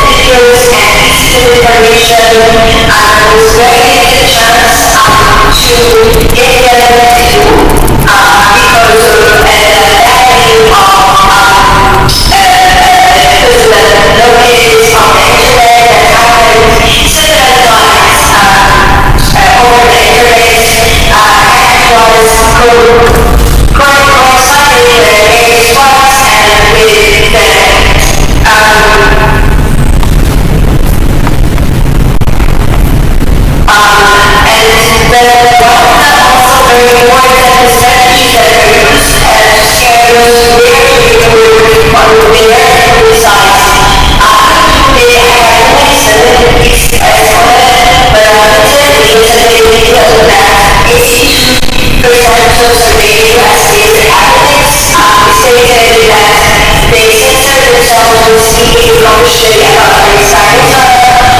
videos and pieces of information. I was very anxious to get them to do because of the value of because the noise on the internet that happened several times over the internet was quite coinciding with the spots and with the and the also very important strategy that they use as scammers where you on their websites. They have only celebrities as well, but unfortunately, they revealed that 80% of the US based athletes stated that they censor themselves when speaking officially about their science.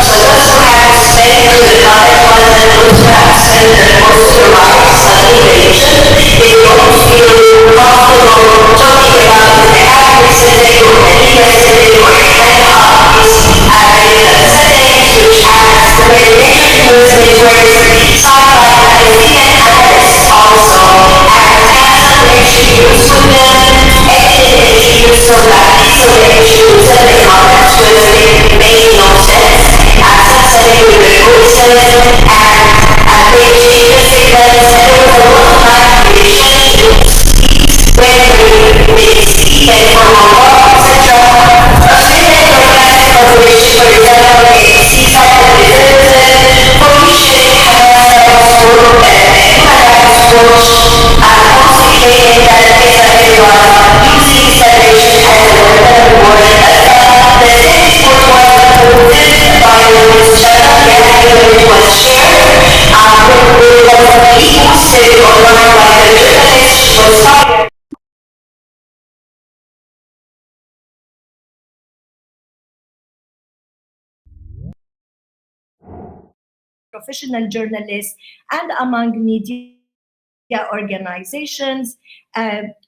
So those who have spent the diet ones and those who have spent most of their lives studying religion, they don't feel comfortable talking about it. They haven't listened or interested or had hobbies in settings which has very many Muslims where sci-fi Palestinian analysts also have had some issues with them, ethnic issues, so that these are the issues that they comments with make no sense. Some said it would remove sense, and they changed the statements, and there was a lot of manipulation when they speak and for long, etc. A minute or less of which, for example, a seaside visited Commission human rights watch also stated that Israel was using celebration as a weapon of war. The sentence was quoted by this channel yesterday when it was shared. It was reposted online by the journalist. She was fired. Professional journalists and among media organizations.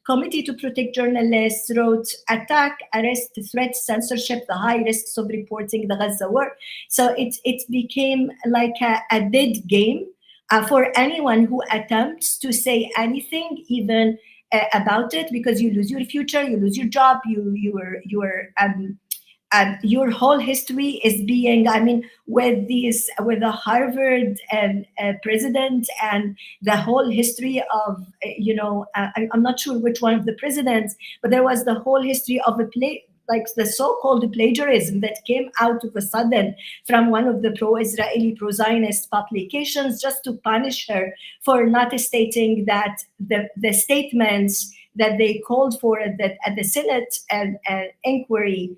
Committee to Protect Journalists wrote attack, arrest, threat, censorship, the high risks of reporting the Gaza war. So it became like a dead game for anyone who attempts to say anything, even about it, because you lose your future, you lose your job, your whole history is being, I mean, with the Harvard president and the whole history of, I'm not sure which one of the presidents, but there was the whole history of like the so-called plagiarism that came out of a sudden from one of the pro-Israeli, pro-Zionist publications just to punish her for not stating that the statements that they called for at the Senate inquiry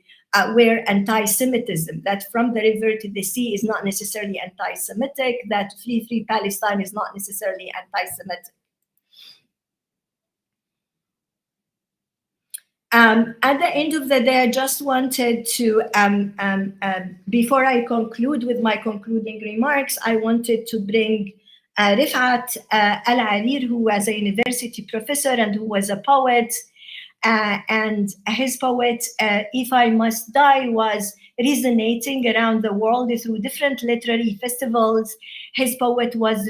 where anti-Semitism, that from the river to the sea is not necessarily anti-Semitic, that free Palestine is not necessarily anti-Semitic. At the end of the day, I just wanted to, before I conclude with my concluding remarks, I wanted to bring Rifat Al-Arir, who was a university professor and who was a poet. And his poet, If I Must Die, was resonating around the world through different literary festivals. His poetry was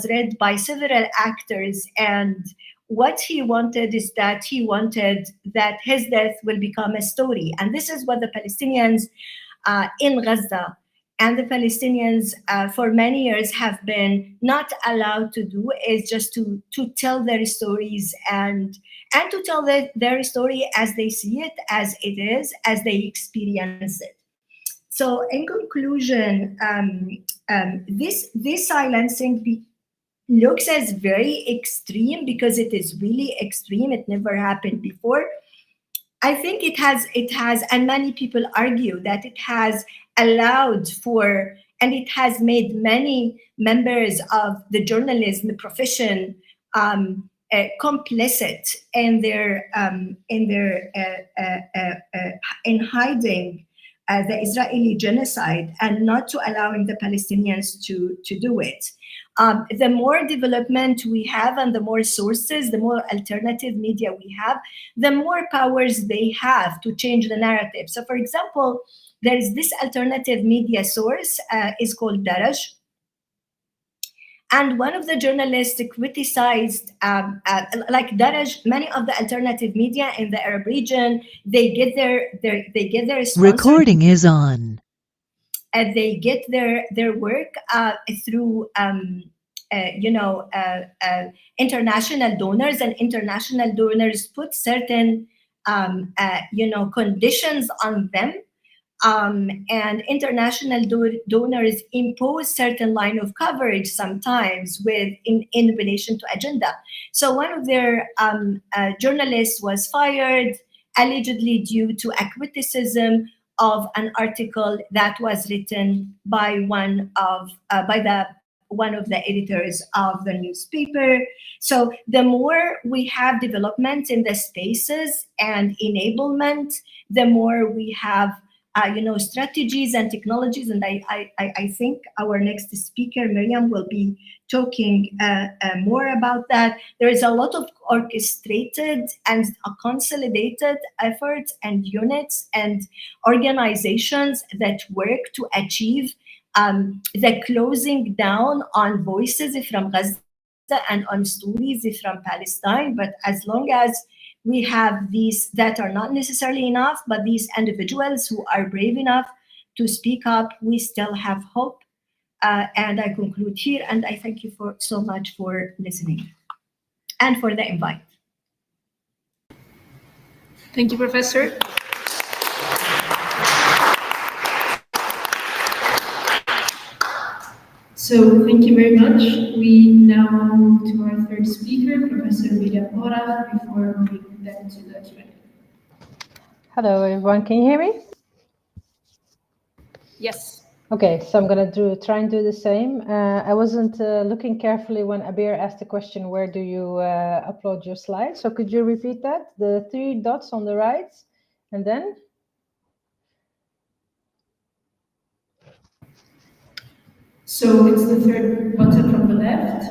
read by several actors, and what he wanted is that he wanted that his death will become a story. And this is what the Palestinians in Gaza and the Palestinians for many years have been not allowed to do, is just to tell their stories and to tell their story as they see it, as it is, as they experience it. So in conclusion, this silencing looks as very extreme because it is really extreme. It never happened before. I think it has, and many people argue that it has allowed for, and it has made many members of the journalism profession complicit in hiding the Israeli genocide and not to allowing the Palestinians to do it. The more development we have and the more sources, the more alternative media we have, the more powers they have to change the narrative. So, for example, there is this alternative media source is called Daraj, and one of the journalists criticized, like Daraj, many of the alternative media in the Arab region, they get their sponsors, Recording is on. they get their work through international donors, and international donors put certain conditions on them, and international donors impose certain line of coverage sometimes in relation to agenda. So one of their journalists was fired allegedly due to a criticism of an article that was written by one of the editors of the newspaper. So the more we have development in the spaces and enablement, the more we have strategies and technologies. And I think our next speaker, Miriam, will be talking more about that. There is a lot of orchestrated and consolidated efforts and units and organizations that work to achieve the closing down on voices from Gaza and on stories from Palestine. But as long as we have these that are not necessarily enough, but these individuals who are brave enough to speak up, we still have hope. And I conclude here, and I thank you for so much for listening and for the invite. Thank you, Professor. So thank you very much. We now move to our third speaker, Professor Miriam Mora, before moving then to the Q&A. Hello, everyone. Can you hear me? Yes. Okay, so I'm going to try and do the same. I wasn't looking carefully when Abir asked the question, where do you upload your slides? So could you repeat that? The 3 dots on the right, and then? So it's the third button from the left,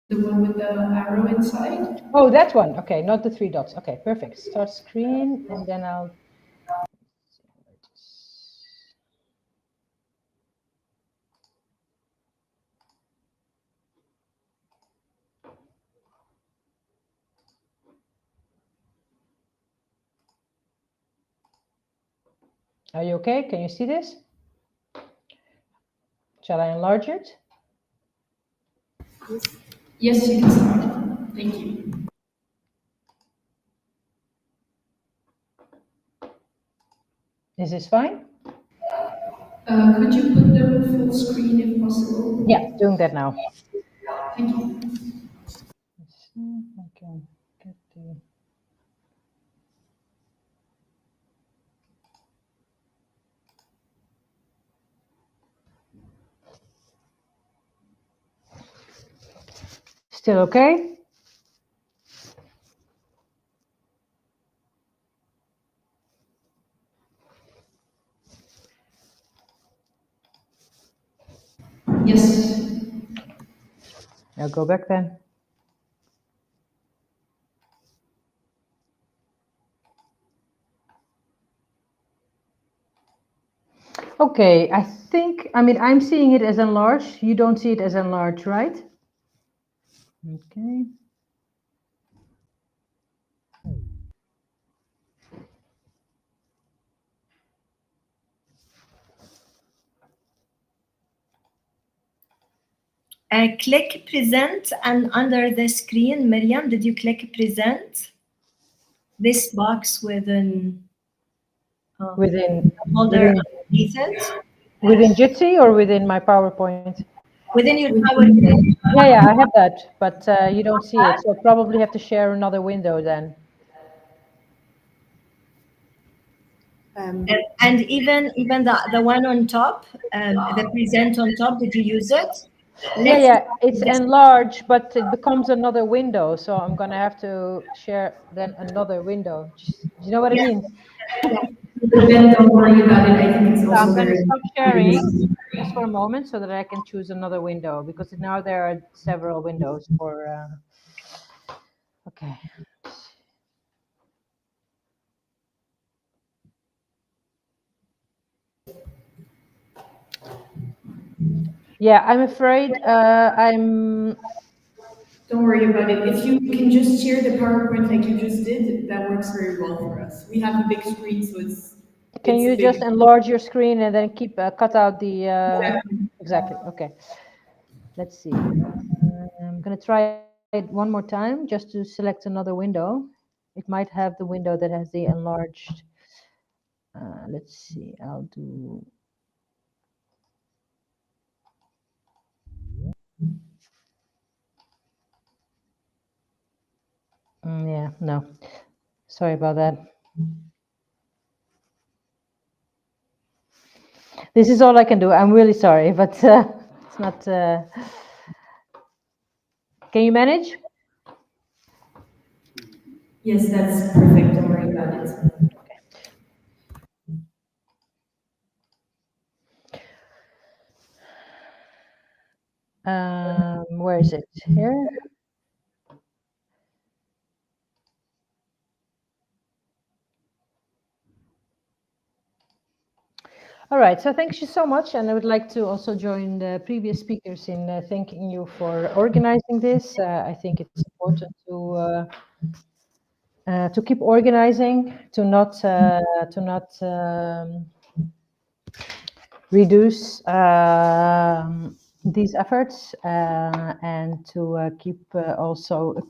the one with the arrow inside. Oh, that one. Okay, not the 3 dots. Okay, perfect. Start screen, and then I'll... Are you okay? Can you see this? Shall I enlarge it? Yes, you can start. Thank you. Is this fine? Could you put the full screen if possible? Yeah, doing that now. Thank you. Let's see if I can get the... Still okay? Yes. I'll go back then. Okay, I'm seeing it as enlarged. You don't see it as enlarged, right? Okay. Click present, and under the screen, Miriam, did you click present? This box within Within folder underneath it? within Jitsi or within my PowerPoint? Within your PowerPoint. Yeah, I have that, but you don't see it, so I probably have to share another window then. And even the one on top, the present on top, did you use it? Yeah, it's enlarged, but it becomes another window, so I'm gonna have to share then another window. Do you know what I mean? Yeah. But then don't worry about it. I think it's So also I'm going to very stop important. sharing just for a moment so that I can choose another window because now there are several windows for. Okay. Yeah, I'm afraid I'm. Don't worry about it. If you can just share the PowerPoint like you just did, that works very well for us. We have a big screen, so Can it's you just big. enlarge your screen and then keep cut out the. Exactly. Exactly. Okay. Let's see. I'm going to try it one more time just to select another window. It might have the window that has the enlarged. Let's see. I'll do. Yeah, no. Sorry about that. This is all I can do. I'm really sorry, but it's not. Can you manage? Yes, that's perfect. Don't worry about it. Where is it? Here. All right, so thank you so much, and I would like to also join the previous speakers in thanking you for organizing this. I think it's important to keep organizing, to not reduce these efforts, and to keep also a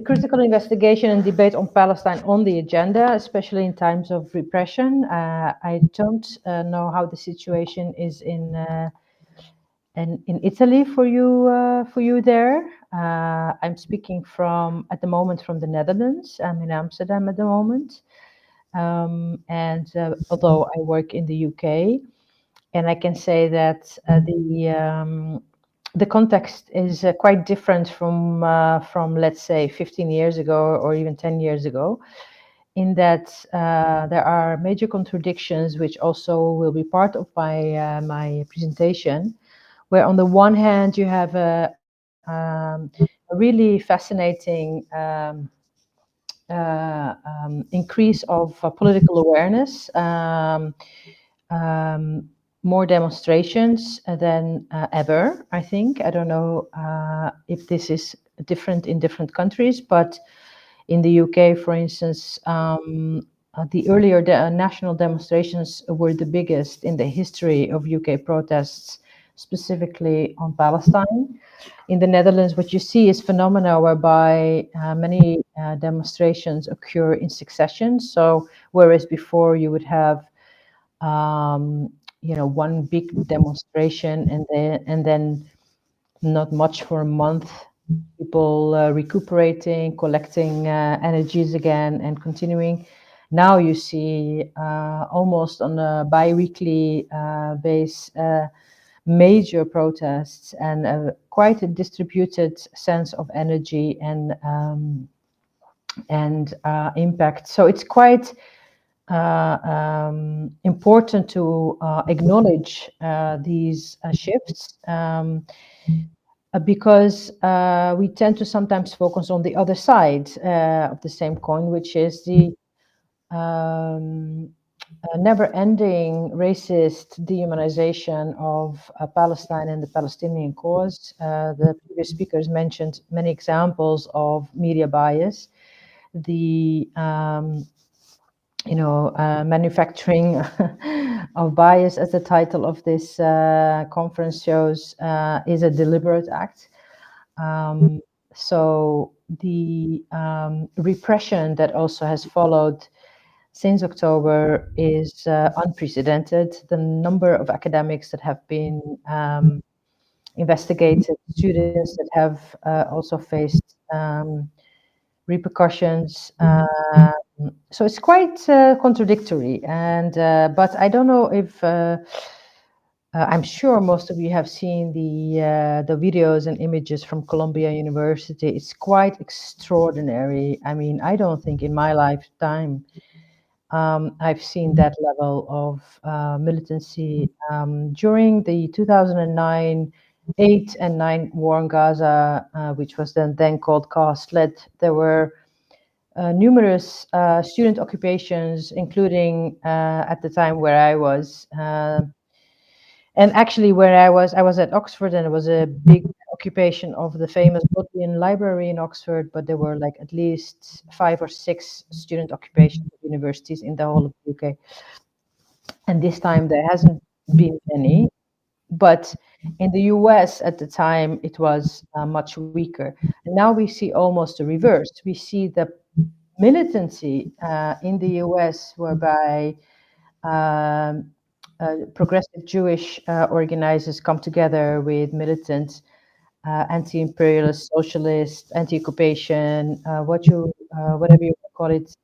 critical investigation and debate on Palestine on the agenda, especially in times of repression. I don't know how the situation is in Italy for you there. I'm speaking at the moment from the Netherlands. I'm in Amsterdam at the moment, and although I work in the UK, and I can say that the context is quite different from let's say 15 years ago or even 10 years ago, in that there are major contradictions which also will be part of my presentation, where on the one hand you have a really fascinating increase of political awareness, more demonstrations than ever, I think. I don't know if this is different in different countries, but in the UK, for instance, the earlier national demonstrations were the biggest in the history of UK protests, specifically on Palestine. In the Netherlands, what you see is phenomena whereby many demonstrations occur in succession. So, whereas before you would have one big demonstration and then not much for a month, people recuperating, collecting energies again, and continuing. Now you see almost on a bi-weekly base major protests and quite a distributed sense of energy and impact. So it's quite important to acknowledge these shifts, because we tend to sometimes focus on the other side of the same coin, which is the never-ending racist dehumanization of Palestine and the Palestinian cause. The previous speakers mentioned many examples of media bias, the manufacturing of bias, as the title of this conference shows, is a deliberate act. So the repression that also has followed since October is unprecedented. The number of academics that have been investigated, students that have also faced repercussions. So it's quite contradictory, and but I don't know if I'm sure most of you have seen the videos and images from Columbia University. It's quite extraordinary. I mean, I don't think in my lifetime I've seen that level of militancy during the 2009, 8 and 9 war in Gaza, which was then called Cast-led. There were numerous student occupations, including at the time where I was. And actually, where I was at Oxford, and it was a big occupation of the famous Bodleian Library in Oxford, but there were like at least 5 or 6 student occupations at universities in the whole of the UK. And this time there hasn't been any, but in the US at the time it was much weaker. And now we see almost the reverse. We see the militancy in the US, whereby progressive Jewish organizers come together with militant anti-imperialist, socialist, anti-occupation, whatever you call it,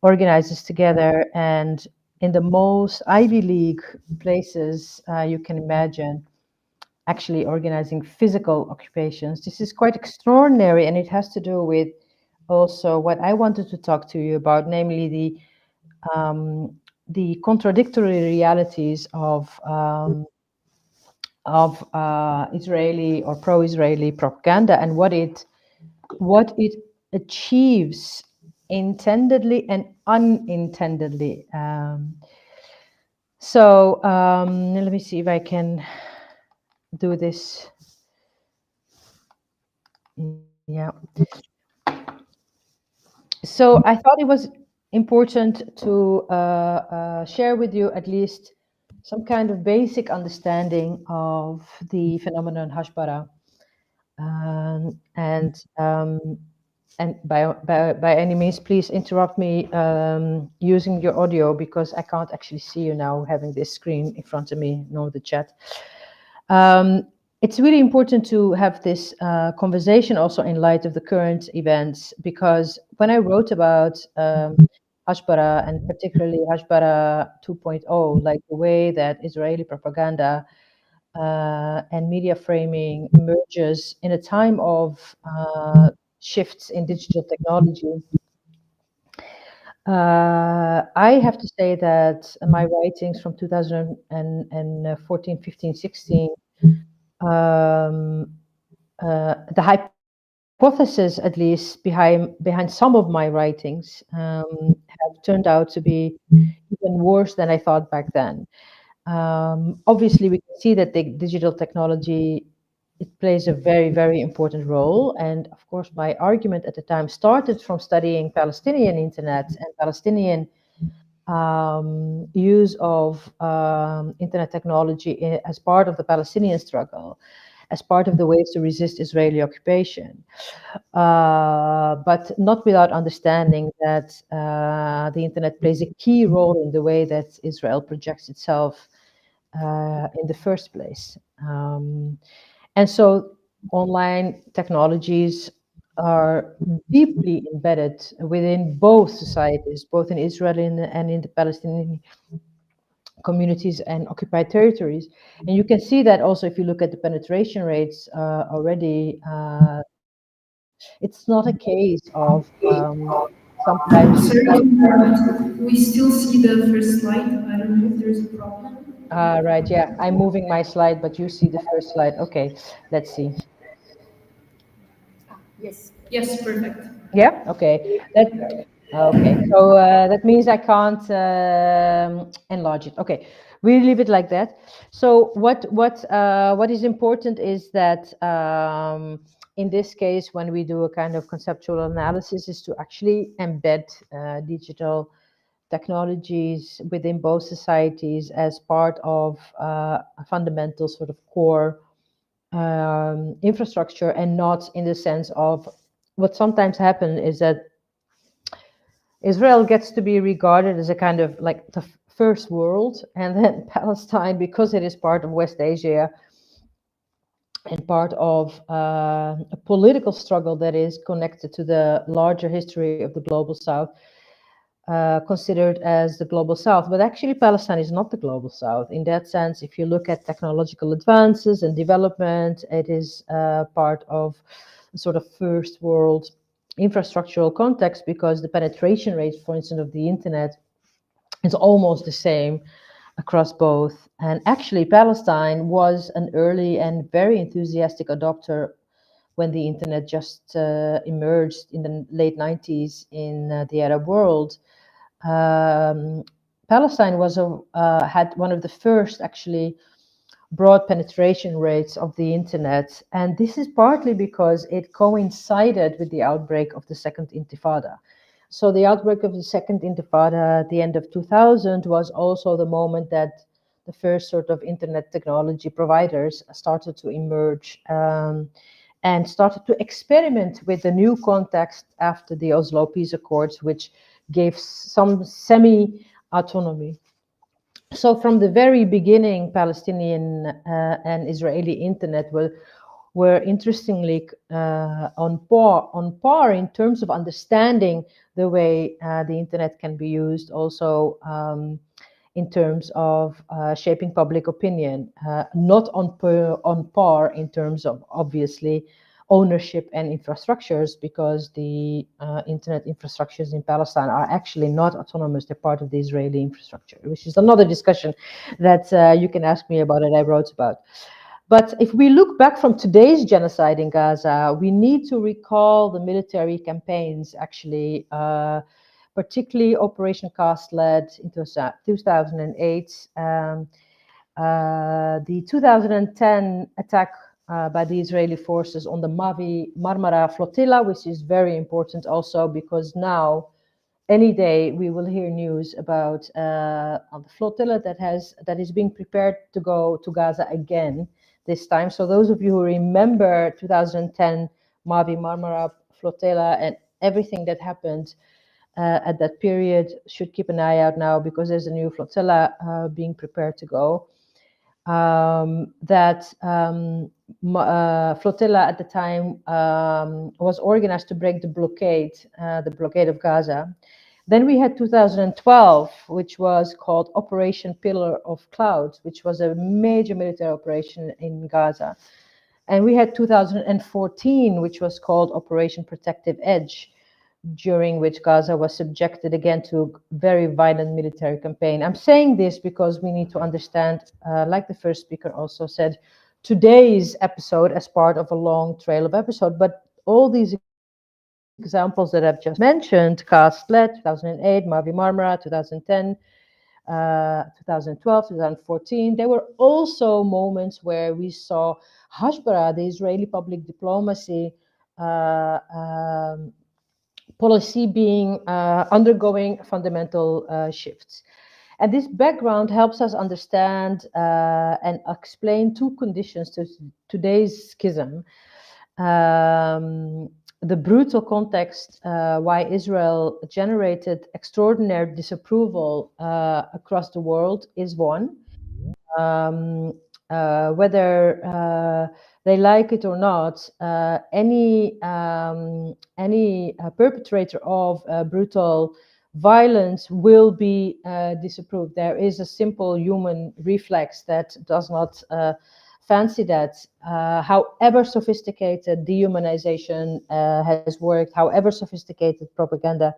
organizers together, and in the most Ivy League places you can imagine, actually organizing physical occupations. This is quite extraordinary, and it has to do with also what I wanted to talk to you about, namely the contradictory realities of Israeli or pro-Israeli propaganda, and what it achieves intendedly and unintendedly. Let me see if I can do this. Yeah. So I thought it was important to share with you at least some kind of basic understanding of the phenomenon Hashbara. And by any means, please interrupt me using your audio, because I can't actually see you now having this screen in front of me, nor the chat. It's really important to have this conversation also in light of the current events, because when I wrote about Hashbara, and particularly Hashbara 2.0, like the way that Israeli propaganda and media framing emerges in a time of shifts in digital technology, I have to say that my writings from 2014, 15, 16, the hypothesis, at least behind some of my writings, have turned out to be even worse than I thought back then. Obviously, we can see that the digital technology, it plays a very, very important role. And of course, my argument at the time started from studying Palestinian internet and Palestinian use of internet technology as part of the Palestinian struggle, as part of the ways to resist Israeli occupation. But not without understanding that the internet plays a key role in the way that Israel projects itself in the first place. And so online technologies are deeply embedded within both societies, both in Israel and in the Palestinian communities and occupied territories. And you can see that also if you look at the penetration rates already. It's not a case of sometimes. Sorry to interrupt. We still see the first slide. I don't know if there's a problem. Right, yeah, I'm moving my slide, but you see the first slide. Okay, let's see. Yes, perfect. Yeah, okay. Okay, so that means I can't enlarge it. Okay, we leave it like that. So what is important is that in this case, when we do a kind of conceptual analysis, is to actually embed digital technologies within both societies as part of a fundamental sort of core infrastructure, and not in the sense of what sometimes happens is that Israel gets to be regarded as a kind of like the first world, and then Palestine, because it is part of West Asia and part of a political struggle that is connected to the larger history of the global South, considered as the global South. But actually, Palestine is not the global South. In that sense, if you look at technological advances and development, it is part of a sort of first world infrastructural context, because the penetration rate, for instance, of the internet It's almost the same across both. And actually, Palestine was an early and very enthusiastic adopter when the internet just emerged in the late 90s in the Arab world. Um, Palestine had one of the first actually broad penetration rates of the internet, and this is partly because it coincided with the outbreak of the Second Intifada. So the outbreak of the Second Intifada at the end of 2000 was also the moment that the first sort of internet technology providers started to emerge, and started to experiment with the new context after the Oslo Peace Accords, which gave some semi-autonomy. So from the very beginning, Palestinian and Israeli internet were interestingly on par in terms of understanding the way the internet can be used, also in terms of shaping public opinion, not on par in terms of obviously ownership and infrastructures, because the internet infrastructures in Palestine are actually not autonomous. They're part of the Israeli infrastructure, which is another discussion that you can ask me about and I wrote about. But if we look back from today's genocide in Gaza, we need to recall the military campaigns, actually, particularly Operation Cast-Lead in 2008, the 2010 attack by the Israeli forces on the Mavi Marmara flotilla, which is very important also because now, any day, we will hear news about the flotilla that is being prepared to go to Gaza again this time. So those of you who remember 2010 Mavi Marmara flotilla and everything that happened at that period should keep an eye out now, because there's a new flotilla being prepared to go. That flotilla at the time was organized to break the blockade of Gaza. Then we had 2012, which was called Operation Pillar of Clouds, which was a major military operation in Gaza. And we had 2014, which was called Operation Protective Edge, during which Gaza was subjected again to a very violent military campaign. I'm saying this because we need to understand, like the first speaker also said, today's episode as part of a long trail of episodes. But all these examples that I've just mentioned, Cast-Lead, 2008, Mavi Marmara, 2010, 2012, 2014, there were also moments where we saw Hashbara, the Israeli public diplomacy policy being undergoing fundamental shifts. And this background helps us understand and explain two conditions to today's schism. The brutal context why Israel generated extraordinary disapproval across the world is one. Um, whether they like it or not, any perpetrator of brutal violence will be disapproved. There is a simple human reflex that does not fancy that. However sophisticated dehumanization has worked, however sophisticated propaganda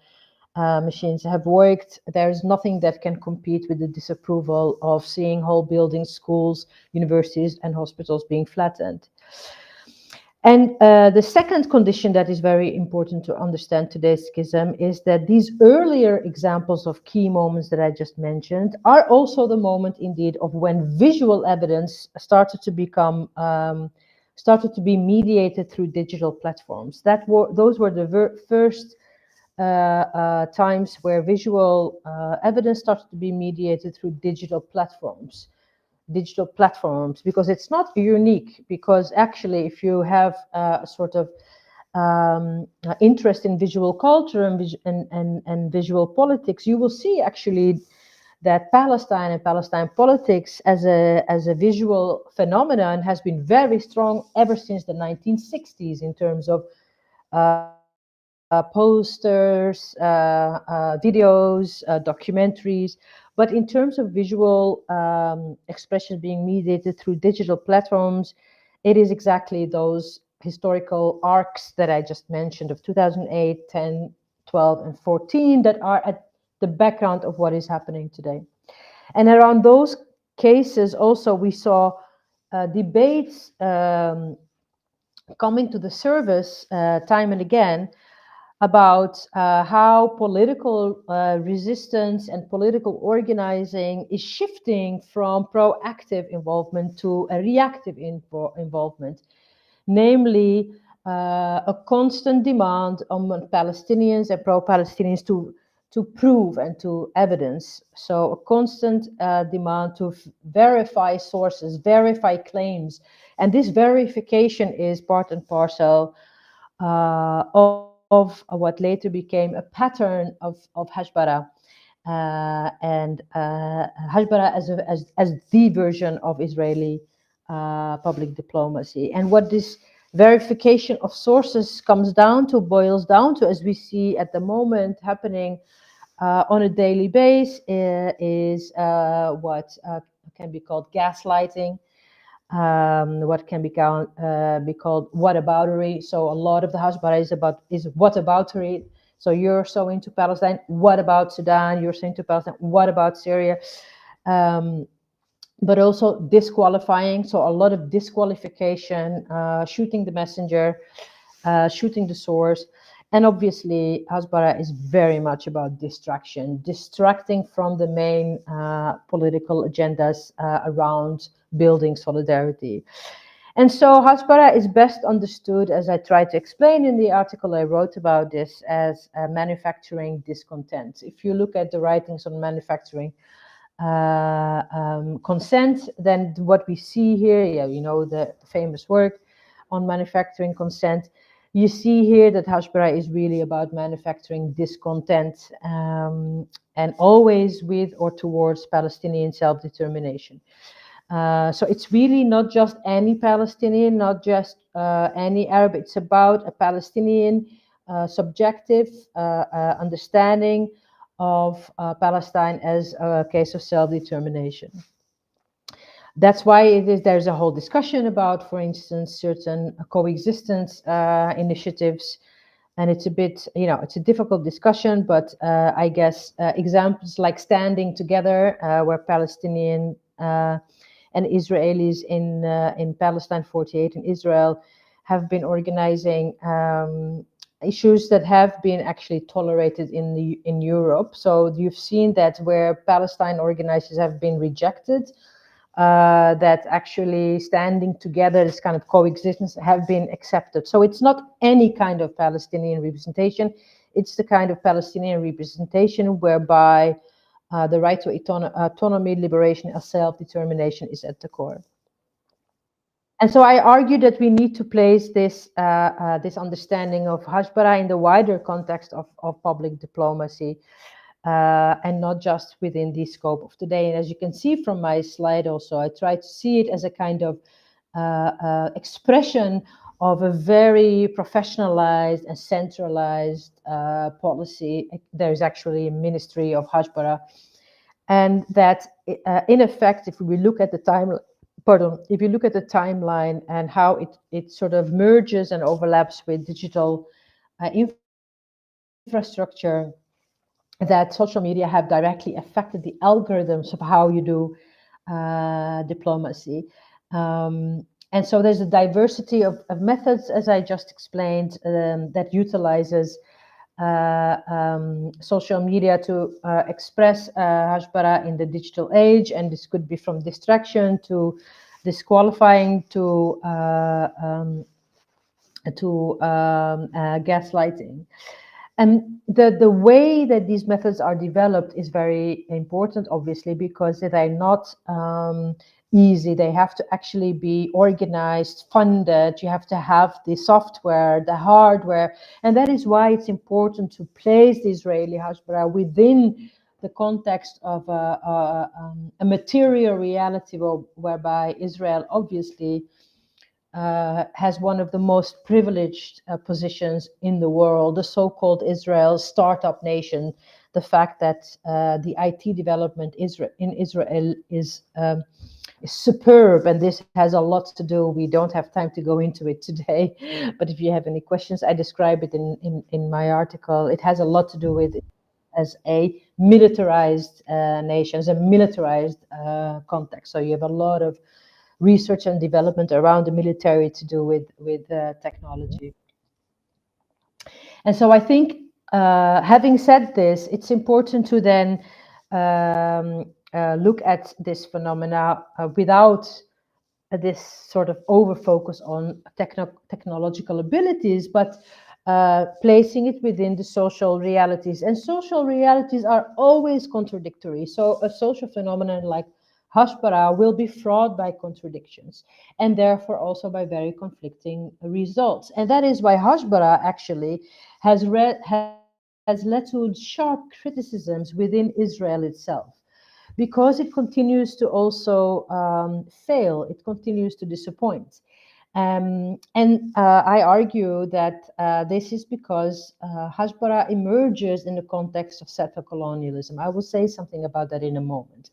machines have worked, there's nothing that can compete with the disapproval of seeing whole buildings, schools, universities, and hospitals being flattened. And the second condition that is very important to understand today's schism is that these earlier examples of key moments that I just mentioned are also the moment, indeed, of when visual evidence started to become started to be mediated through digital platforms. Those were the first times where visual evidence started to be mediated through digital platforms, because it's not unique, because actually if you have a sort of interest in visual culture and visual politics, you will see actually that Palestine and Palestine politics as a visual phenomenon has been very strong ever since the 1960s in terms of posters, videos, documentaries. But in terms of visual expression being mediated through digital platforms, it is exactly those historical arcs that I just mentioned of 2008, 10, 12, and 14 that are at the background of what is happening today. And around those cases also we saw debates coming to the service time and again about how political resistance and political organizing is shifting from proactive involvement to a reactive involvement, namely a constant demand on Palestinians and pro-Palestinians to prove and to evidence. So a constant demand to verify sources, verify claims. And this verification is part and parcel of what later became a pattern of Hashbara. And Hashbara as the version of Israeli public diplomacy. And what this verification of sources comes down to, boils down to, as we see at the moment happening on a daily basis, is what can be called gaslighting, what can be called whataboutery. So a lot of the Hasbara is whataboutery. So you're so into Palestine, what about Sudan? You're so into Palestine, what about Syria? But also disqualifying. So a lot of disqualification, shooting the messenger, shooting the source. And obviously, Hasbara is very much about distracting from the main political agendas around building solidarity. And so Hasbara is best understood, as I tried to explain in the article I wrote about this, as manufacturing discontent. If you look at the writings on manufacturing consent, then what we see here, the famous work on manufacturing consent, you see here that Hashbara is really about manufacturing discontent, and always with or towards Palestinian self-determination. So it's really not just any Palestinian, not just any Arab. It's about a Palestinian subjective understanding of Palestine as a case of self-determination. That's why there's a whole discussion about, for instance, certain coexistence initiatives. And it's a bit, it's a difficult discussion, but I guess examples like Standing Together, where Palestinian and Israelis in Palestine 48 in Israel have been organizing issues that have been actually tolerated in Europe. So you've seen that where Palestine organizers have been rejected, that actually standing together, this kind of coexistence, have been accepted. So it's not any kind of Palestinian representation. It's the kind of Palestinian representation whereby the right to autonomy, liberation, and self-determination is at the core. And so I argue that we need to place this this understanding of Hashbara in the wider context of public diplomacy, and not just within the scope of today. And as you can see from my slide also, I try to see it as a kind of expression of a very professionalized and centralized policy. There's actually a ministry of Hashbara. And that, in effect, if we look at the timeline and how it sort of merges and overlaps with digital infrastructure, that social media have directly affected the algorithms of how you do diplomacy. And so there's a diversity of methods, as I just explained, that utilizes social media to express Hashbara in the digital age. And this could be from distraction to disqualifying to gaslighting. And the way that these methods are developed is very important, obviously, because they are not easy. They have to actually be organized, funded. You have to have the software, the hardware. And that is why it's important to place the Israeli Hashbara within the context of a material reality whereby Israel obviously has one of the most privileged positions in the world, the so-called Israel startup nation. The fact that the IT development in Israel is superb, and this has a lot to do. We don't have time to go into it today, but if you have any questions, I describe it in my article. It has a lot to do with it as a militarized nations and militarized context. So you have a lot of research and development around the military to do with technology. And so I think, having said this, it's important to then look at this phenomena without this sort of over focus on technological abilities, but placing it within the social realities. And social realities are always contradictory. So a social phenomenon like Hashpara will be fraught by contradictions and therefore also by very conflicting results. And that is why Hashpara actually has led to sharp criticisms within Israel itself, because it continues to also fail, it continues to disappoint. And I argue that this is because Hashpara emerges in the context of settler colonialism. I will say something about that in a moment.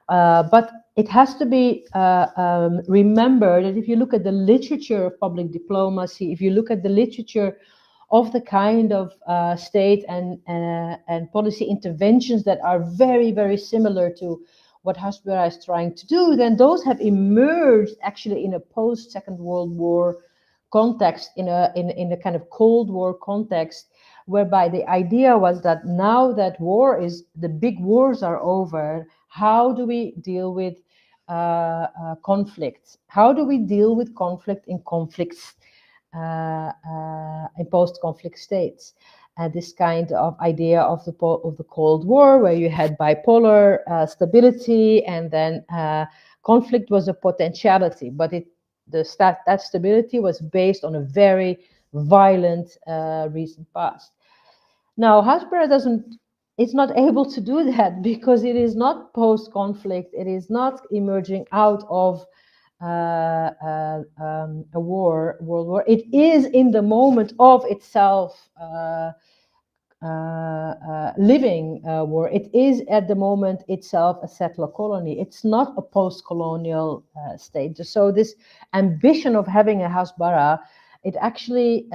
But it has to be remembered that if you look at the literature of public diplomacy, if you look at the literature of the kind of state and policy interventions that are very, very similar to what Hashpara is trying to do, then those have emerged actually in a post-Second World War context, in a kind of Cold War context, whereby the idea was that now that the big wars are over, how do we deal with conflict? How do we deal with conflict in conflicts? In post-conflict states, and this kind of idea of the Cold War, where you had bipolar stability, and then conflict was a potentiality, but that stability was based on a very violent recent past. Now, Hashpara it's not able to do that because it is not post-conflict. It is not emerging out of a world war. It is in the moment of itself living war. It is at the moment itself a settler colony. It's not a post-colonial state. So this ambition of having a Hashpara, it actually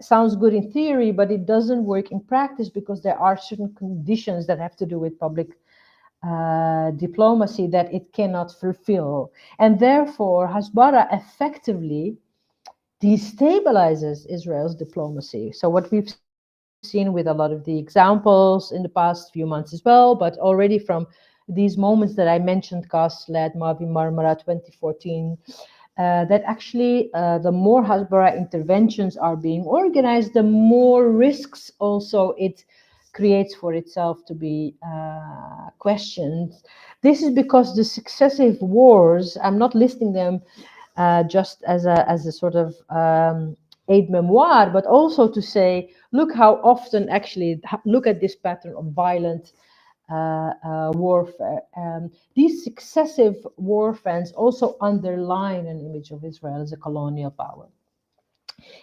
sounds good in theory, but it doesn't work in practice because there are certain conditions that have to do with public diplomacy that it cannot fulfill. And therefore, Hashpara effectively destabilizes Israel's diplomacy. So what we've seen with a lot of the examples in the past few months as well, but already from these moments that I mentioned, CAS-led Mavi Marmara 2014, that actually the more Hashpara interventions are being organized, the more risks also it creates for itself to be questioned. This is because the successive wars, I'm not listing them just as a sort of aid memoir, but also to say, look how often actually, look at this pattern of violent warfare. These successive warfares also underline an image of Israel as a colonial power.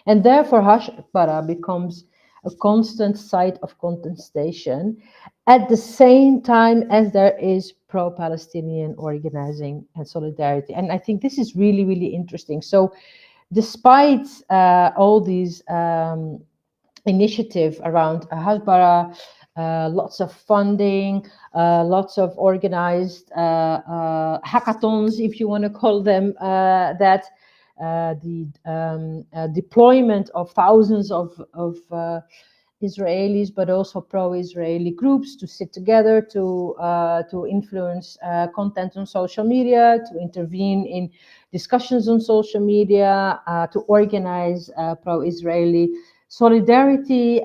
And therefore, Hashpara becomes a constant site of contestation at the same time as there is pro-Palestinian organizing and solidarity. And I think this is really, really interesting. So despite all these initiatives around Hashpara, lots of funding, lots of organized hackathons, if you want to call them that, the deployment of thousands of Israelis, but also pro-Israeli groups to sit together to influence content on social media, to intervene in discussions on social media, to organize pro-Israeli solidarity.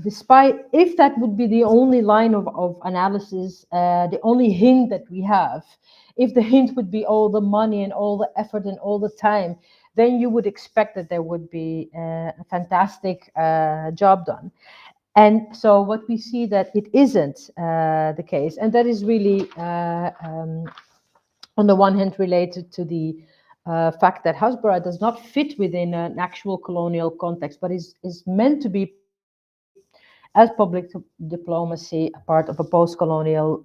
Despite, if that would be the only line of analysis, the only hint that we have, if the hint would be all the money and all the effort and all the time, then you would expect that there would be a fantastic job done. And so what we see that it isn't the case, and that is really on the one hand related to the fact that Hashpara does not fit within an actual colonial context, but is meant to be, as public diplomacy, a part of a post-colonial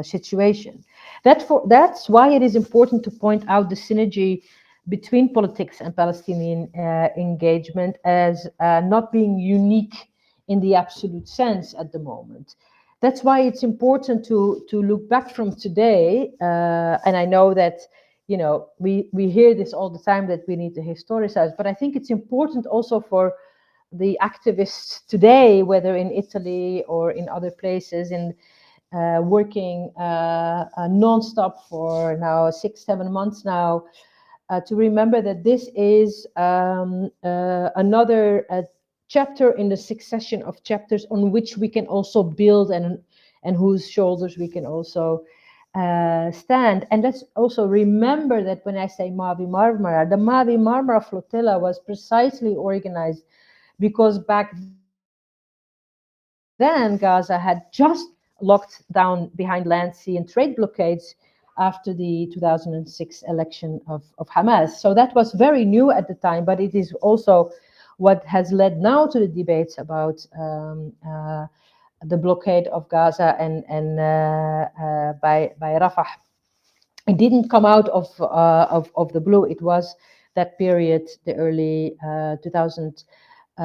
situation. That's why it is important to point out the synergy between politics and Palestinian engagement as not being unique in the absolute sense at the moment. That's why it's important to look back from today. And I know that, you know, we hear this all the time, that we need to historicize, but I think it's important also for the activists today, whether in Italy or in other places, in working non-stop for now 6-7 months now, to remember that this is another chapter in the succession of chapters on which we can also build, and whose shoulders we can also stand. And let's also remember that when I say Mavi Marmara, the Mavi Marmara flotilla was precisely organized because back then Gaza had just locked down behind land, sea, and trade blockades after the 2006 election of Hamas. So that was very new at the time, but it is also what has led now to the debates about the blockade of Gaza by Rafah. It didn't come out of the blue. It was that period, the early 2000s,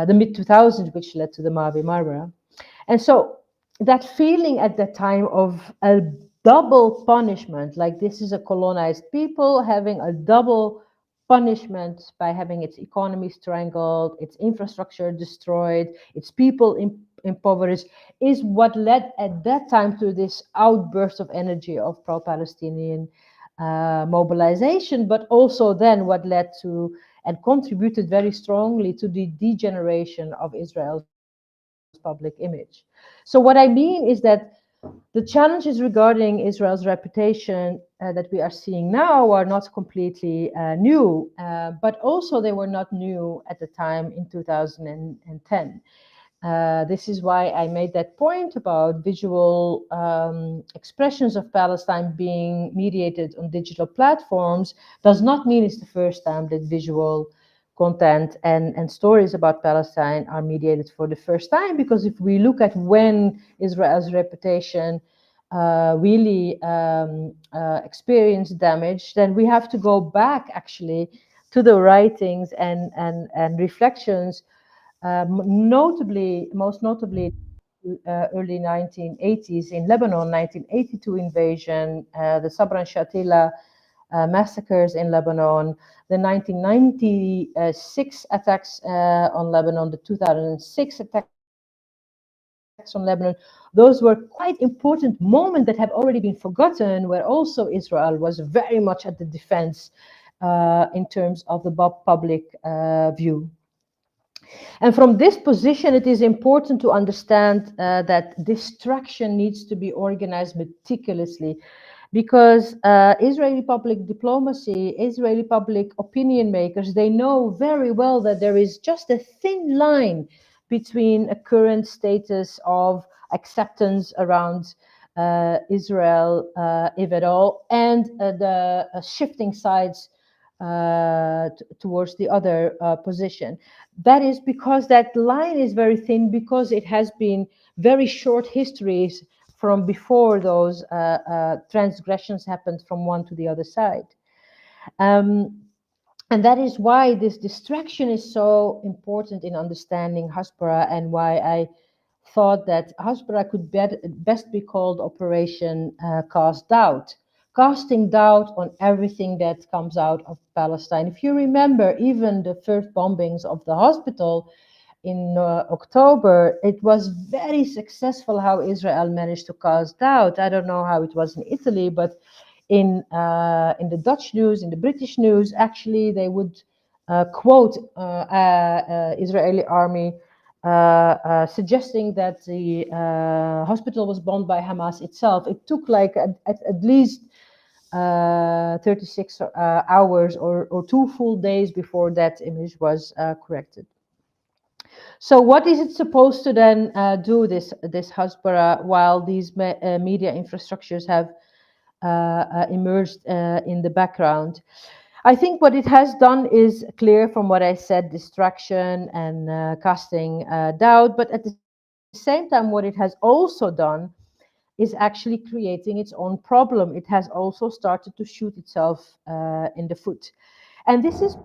the mid 2000s, which led to the Mavi Marmara. And so that feeling at that time of a double punishment, like this is a colonized people having a double punishment by having its economy strangled, its infrastructure destroyed, its people impoverished, is what led at that time to this outburst of energy of pro-Palestinian mobilization, but also then what led to and contributed very strongly to the degeneration of Israel's public image. So what I mean is that the challenges regarding Israel's reputation that we are seeing now are not completely new, but also they were not new at the time in 2010. This is why I made that point about visual expressions of Palestine being mediated on digital platforms. Does not mean it's the first time that visual content and stories about Palestine are mediated for the first time, because if we look at when Israel's reputation really experienced damage, then we have to go back actually to the writings and reflections, most notably, early 1980s in Lebanon, 1982 invasion, the Sabra and Shatila massacres in Lebanon, the 1996 attacks on Lebanon, the 2006 attacks on Lebanon. Those were quite important moments that have already been forgotten, where also Israel was very much at the defense in terms of the public view. And from this position, it is important to understand that distraction needs to be organized meticulously, because Israeli public diplomacy, Israeli public opinion makers, they know very well that there is just a thin line between a current status of acceptance around Israel, if at all, and the shifting sides towards the other position. That is because that line is very thin, because it has been very short histories from before those transgressions happened from one to the other side. And that is why this distraction is so important in understanding Hasbara, and why I thought that Hasbara could best be called Operation Cast Doubt, casting doubt on everything that comes out of Palestine. If you remember, even the first bombings of the hospital in October, it was very successful how Israel managed to cast doubt. I don't know how it was in Italy, but in the Dutch news, in the British news, actually they would quote Israeli army suggesting that the hospital was bombed by Hamas itself. It took like at least 36 hours or 2 full days before that image was corrected. So what is it supposed to then do, this Hasbara, while these media infrastructures have emerged in the background? I think what it has done is clear from what I said: distraction and casting doubt. But at the same time, what it has also done is actually creating its own problem. It has also started to shoot itself in the foot. And this is,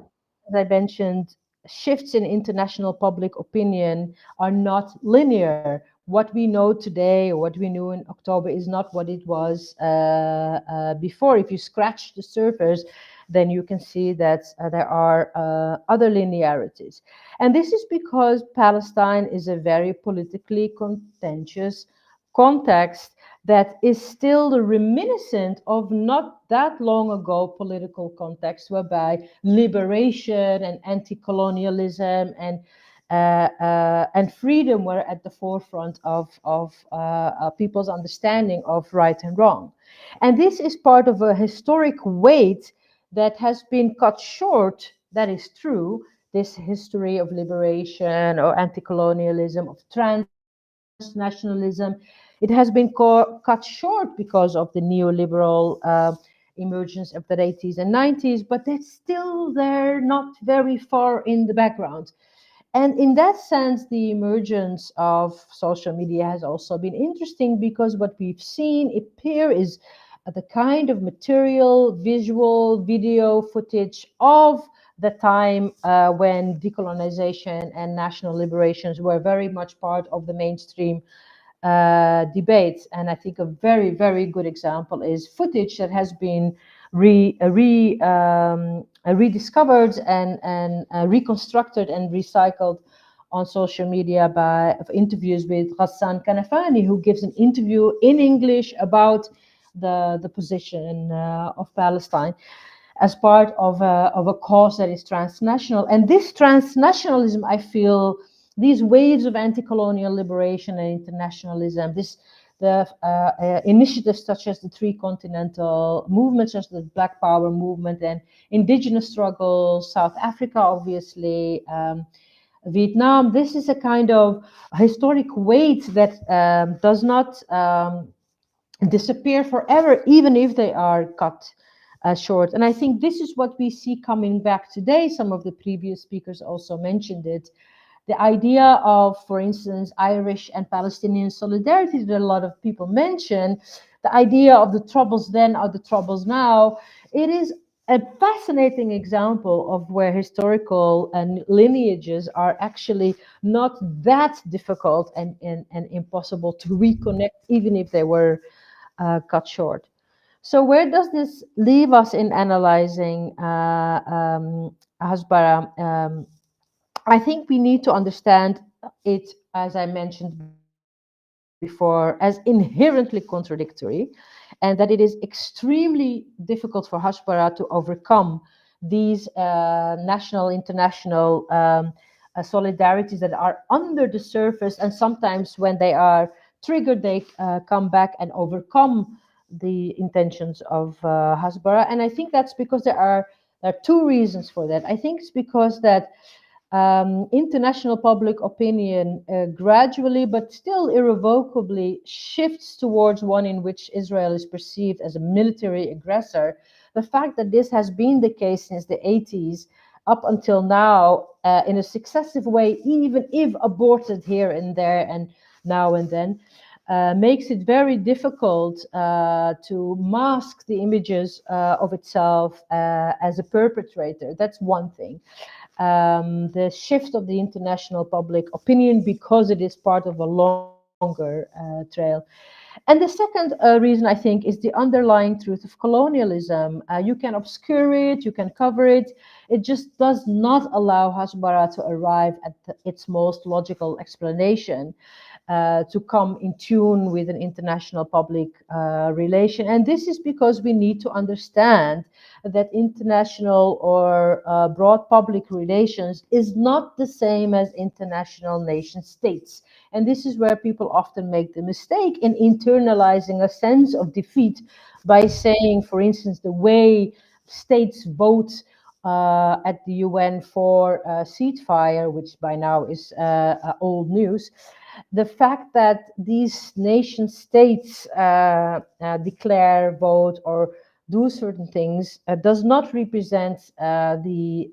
as I mentioned, shifts in international public opinion are not linear. What we know today, or what we knew in October, is not what it was before. If you scratch the surface, then you can see that there are other linearities. And this is because Palestine is a very politically contentious context that is still reminiscent of not that long ago political context whereby liberation and anti-colonialism and freedom were at the forefront of people's understanding of right and wrong. And this is part of a historic weight that has been cut short. That is true. This history of liberation or anti-colonialism, of transnationalism, it has been cut short because of the neoliberal emergence of the 80s and 90s, but that's still there, not very far in the background. And in that sense, the emergence of social media has also been interesting, because what we've seen appear is the kind of material, visual, video footage of the time when decolonization and national liberations were very much part of the mainstream debates. And I think a very, very good example is footage that has been rediscovered and reconstructed and recycled on social media by interviews with Ghassan Kanafani, who gives an interview in English about the position of Palestine as part of a cause that is transnational. And this transnationalism, I feel, these waves of anti-colonial liberation and internationalism, the initiatives such as the three continental movements, such as the Black Power movement and indigenous struggles, South Africa, obviously, Vietnam, this is a kind of historic weight that does not disappear forever, even if they are cut short. And I think this is what we see coming back today. Some of the previous speakers also mentioned it. The idea of, for instance, Irish and Palestinian solidarity that a lot of people mention, the idea of the troubles then are the troubles now, it is a fascinating example of where historical and lineages are actually not that difficult and impossible to reconnect, even if they were cut short. So where does this leave us in analyzing Hasbara? I think we need to understand it, as I mentioned before, as inherently contradictory, and that it is extremely difficult for Hasbara to overcome these national, international solidarities that are under the surface, and sometimes when they are triggered, they come back and overcome the intentions of Hasbara. And I think that's because there are two reasons for that. I think it's because that international public opinion gradually but still irrevocably shifts towards one in which Israel is perceived as a military aggressor. The fact that this has been the case since the 80s up until now in a successive way, even if aborted here and there and now and then, makes it very difficult to mask the images of itself as a perpetrator. That's one thing. The shift of the international public opinion, because it is part of a longer trail. And the second reason, I think, is the underlying truth of colonialism. You can obscure it, you can cover it. It just does not allow Hasbara to arrive at its most logical explanation, to come in tune with an international public relation. And this is because we need to understand that international or broad public relations is not the same as international nation states. And this is where people often make the mistake in internalizing a sense of defeat by saying, for instance, the way states vote at the UN for ceasefire, which by now is old news, the fact that these nation states declare, vote, or do certain things does not represent the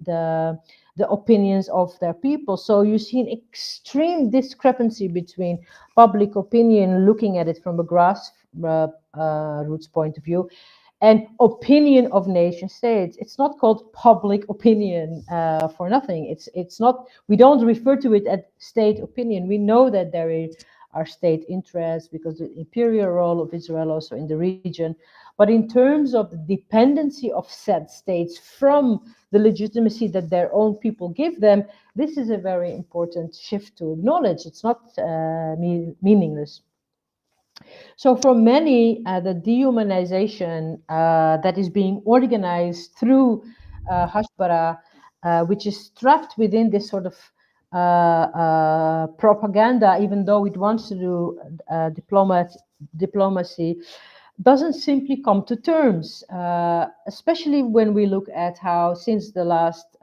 opinions of their people. So you see an extreme discrepancy between public opinion, looking at it from a grassroots point of view, and opinion of nation states. It's not called public opinion for nothing. It's not. We don't refer to it as state opinion. We know that there are state interests because the imperial role of Israel also in the region. But in terms of the dependency of said states from the legitimacy that their own people give them, this is a very important shift to acknowledge. It's not meaningless. So for many, the dehumanization that is being organized through Hashbara, which is trapped within this sort of propaganda, even though it wants to do diplomacy, doesn't simply come to terms, especially when we look at how since the last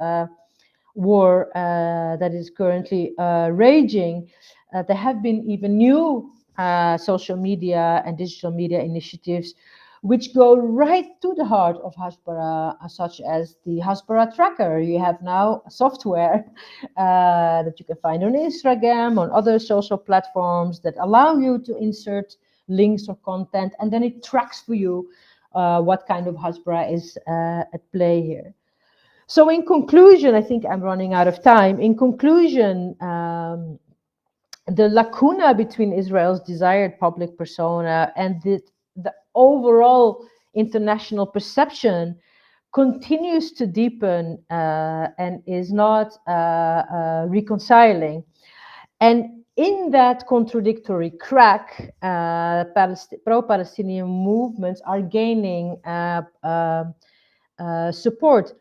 war that is currently raging, there have been even new social media and digital media initiatives which go right to the heart of Hasbara, such as the Hasbara tracker. You have now software that you can find on Instagram, on other social platforms that allow you to insert links or content, and then it tracks for you what kind of Hasbara is at play here. So in conclusion, I think I'm running out of time. In conclusion, the lacuna between Israel's desired public persona and the overall international perception continues to deepen and is not reconciling. And in that contradictory crack, pro-Palestinian movements are gaining support.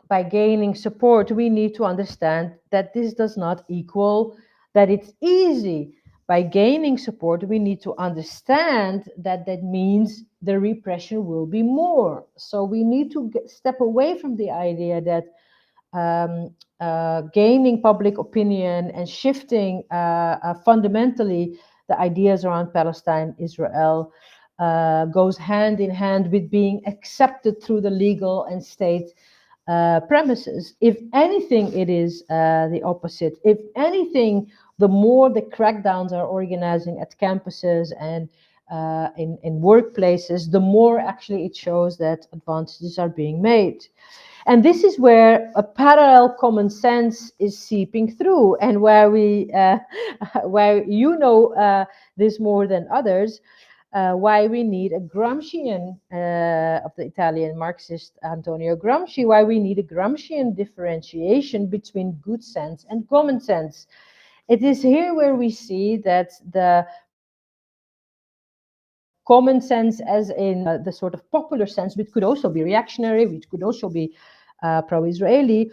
By gaining support, we need to understand that this does not equal that it's easy. By gaining support, we need to understand that that means the repression will be more. So we need to step away from the idea that gaining public opinion and shifting fundamentally the ideas around Palestine, Israel, goes hand in hand with being accepted through the legal and state premises. If anything, it is the opposite. If anything, the more the crackdowns are organizing at campuses and in workplaces, the more actually it shows that advantages are being made. And this is where a parallel common sense is seeping through, and where where you know this more than others. Why we need a Gramscian of the Italian Marxist Antonio Gramsci, why we need a Gramscian differentiation between good sense and common sense. It is here where we see that the common sense, as in the sort of popular sense, which could also be reactionary, which could also be pro-Israeli,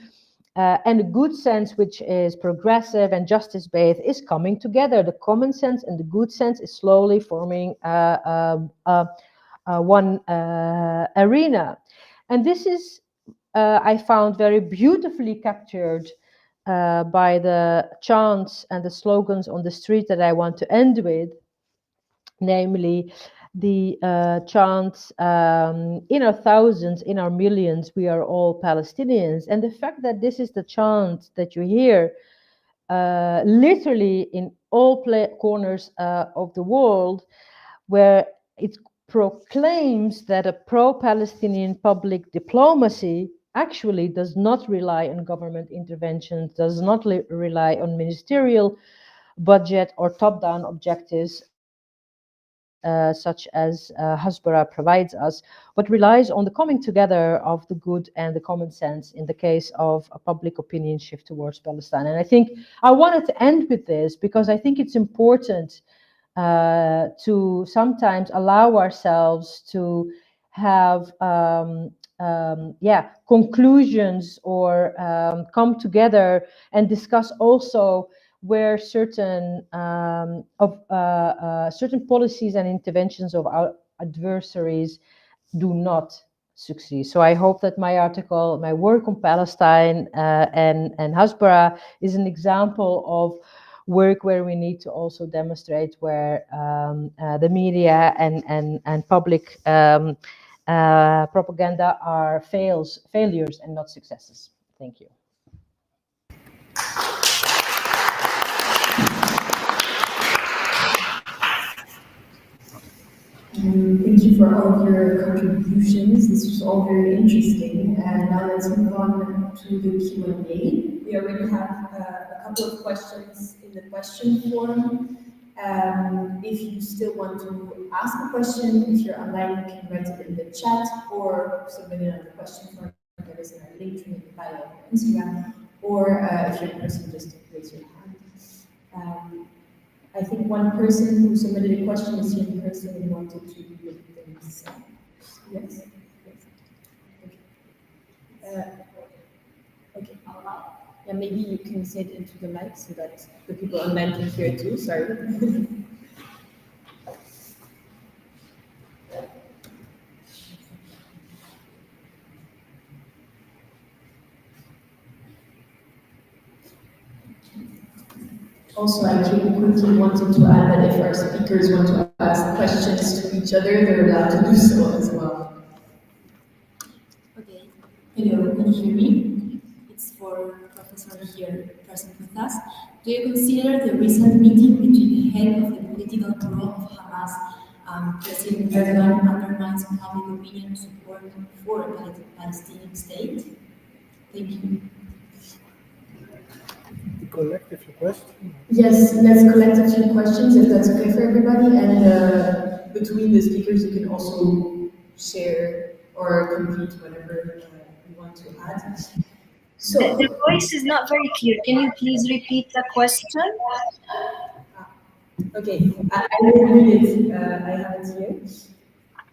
and a good sense, which is progressive and justice-based, is coming together. The common sense and the good sense is slowly forming one arena. And this is, I found, very beautifully captured by the chants and the slogans on the street that I want to end with, namely the chants, in our thousands, in our millions, we are all Palestinians. And the fact that this is the chant that you hear literally in all corners of the world, where it proclaims that a pro-Palestinian public diplomacy actually does not rely on government intervention, does not rely on ministerial budget or top-down objectives, such as Hasbara provides us, but relies on the coming together of the good and the common sense in the case of a public opinion shift towards Palestine. And I think I wanted to end with this because I think it's important to sometimes allow ourselves to have conclusions or come together and discuss also where certain certain policies and interventions of our adversaries do not succeed. So I hope that my article, my work on Palestine and Hasbara is an example of work where we need to also demonstrate where the media and public propaganda are failures and not successes. Thank you. Thank you for all of your contributions. This was all very interesting. And now let's move on to the Q&A. We already have a couple of questions in the question form. If you still want to ask a question, if you're online, you can write it in the chat or submit it on the question form. There is a link in the bio on Instagram. Or if you're in person, just raise your hand. I think one person who submitted a question is here in person and wanted to make things. Yes? Yes. Okay. Okay. Yeah, maybe you can say it into the mic so that the people online can hear it too. Sorry. Also, I quickly wanted to add that if our speakers want to ask questions to each other, they're allowed to do so as well. Okay. Hello, can you hear me? It's for Professor here present with us. Do you consider the recent meeting between the head of the political bureau of Hamas, President Erdogan, undermines public opinion support for a Palestinian state? Thank you. Collect a few questions. Yes, let's collect a few questions if that's okay for everybody. And between the speakers, you can also share or complete whatever you want to add. So, The voice is not very clear. Can you please repeat the question? okay, I will read it. I have it here.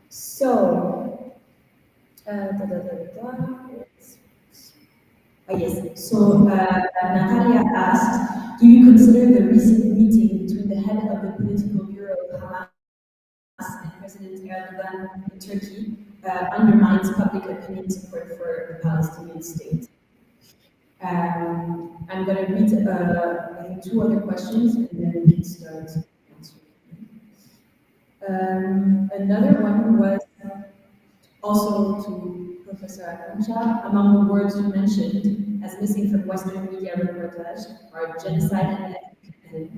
So, yes. So Natalia asked, do you consider the recent meeting between the head of the political bureau of Hamas and President Erdogan in Turkey undermines public opinion support for the Palestinian state? I'm going to read I think two other questions and then we can start answering. Another one was also to Professor Akancha, among the words you mentioned as missing from Western media reportage are genocide and ethnic,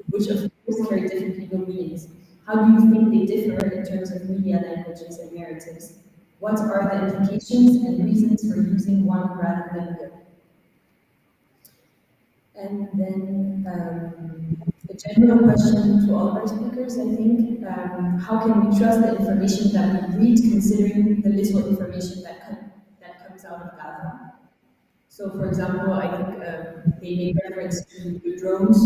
which of course carry different legal meanings. How do you think they differ in terms of media languages and narratives? What are the implications and reasons for using one rather than the other? And then a general question to all of our speakers, I think, how can we trust the information that we read considering the little information that comes out of Gaza? So, for example, I think they made reference to the drones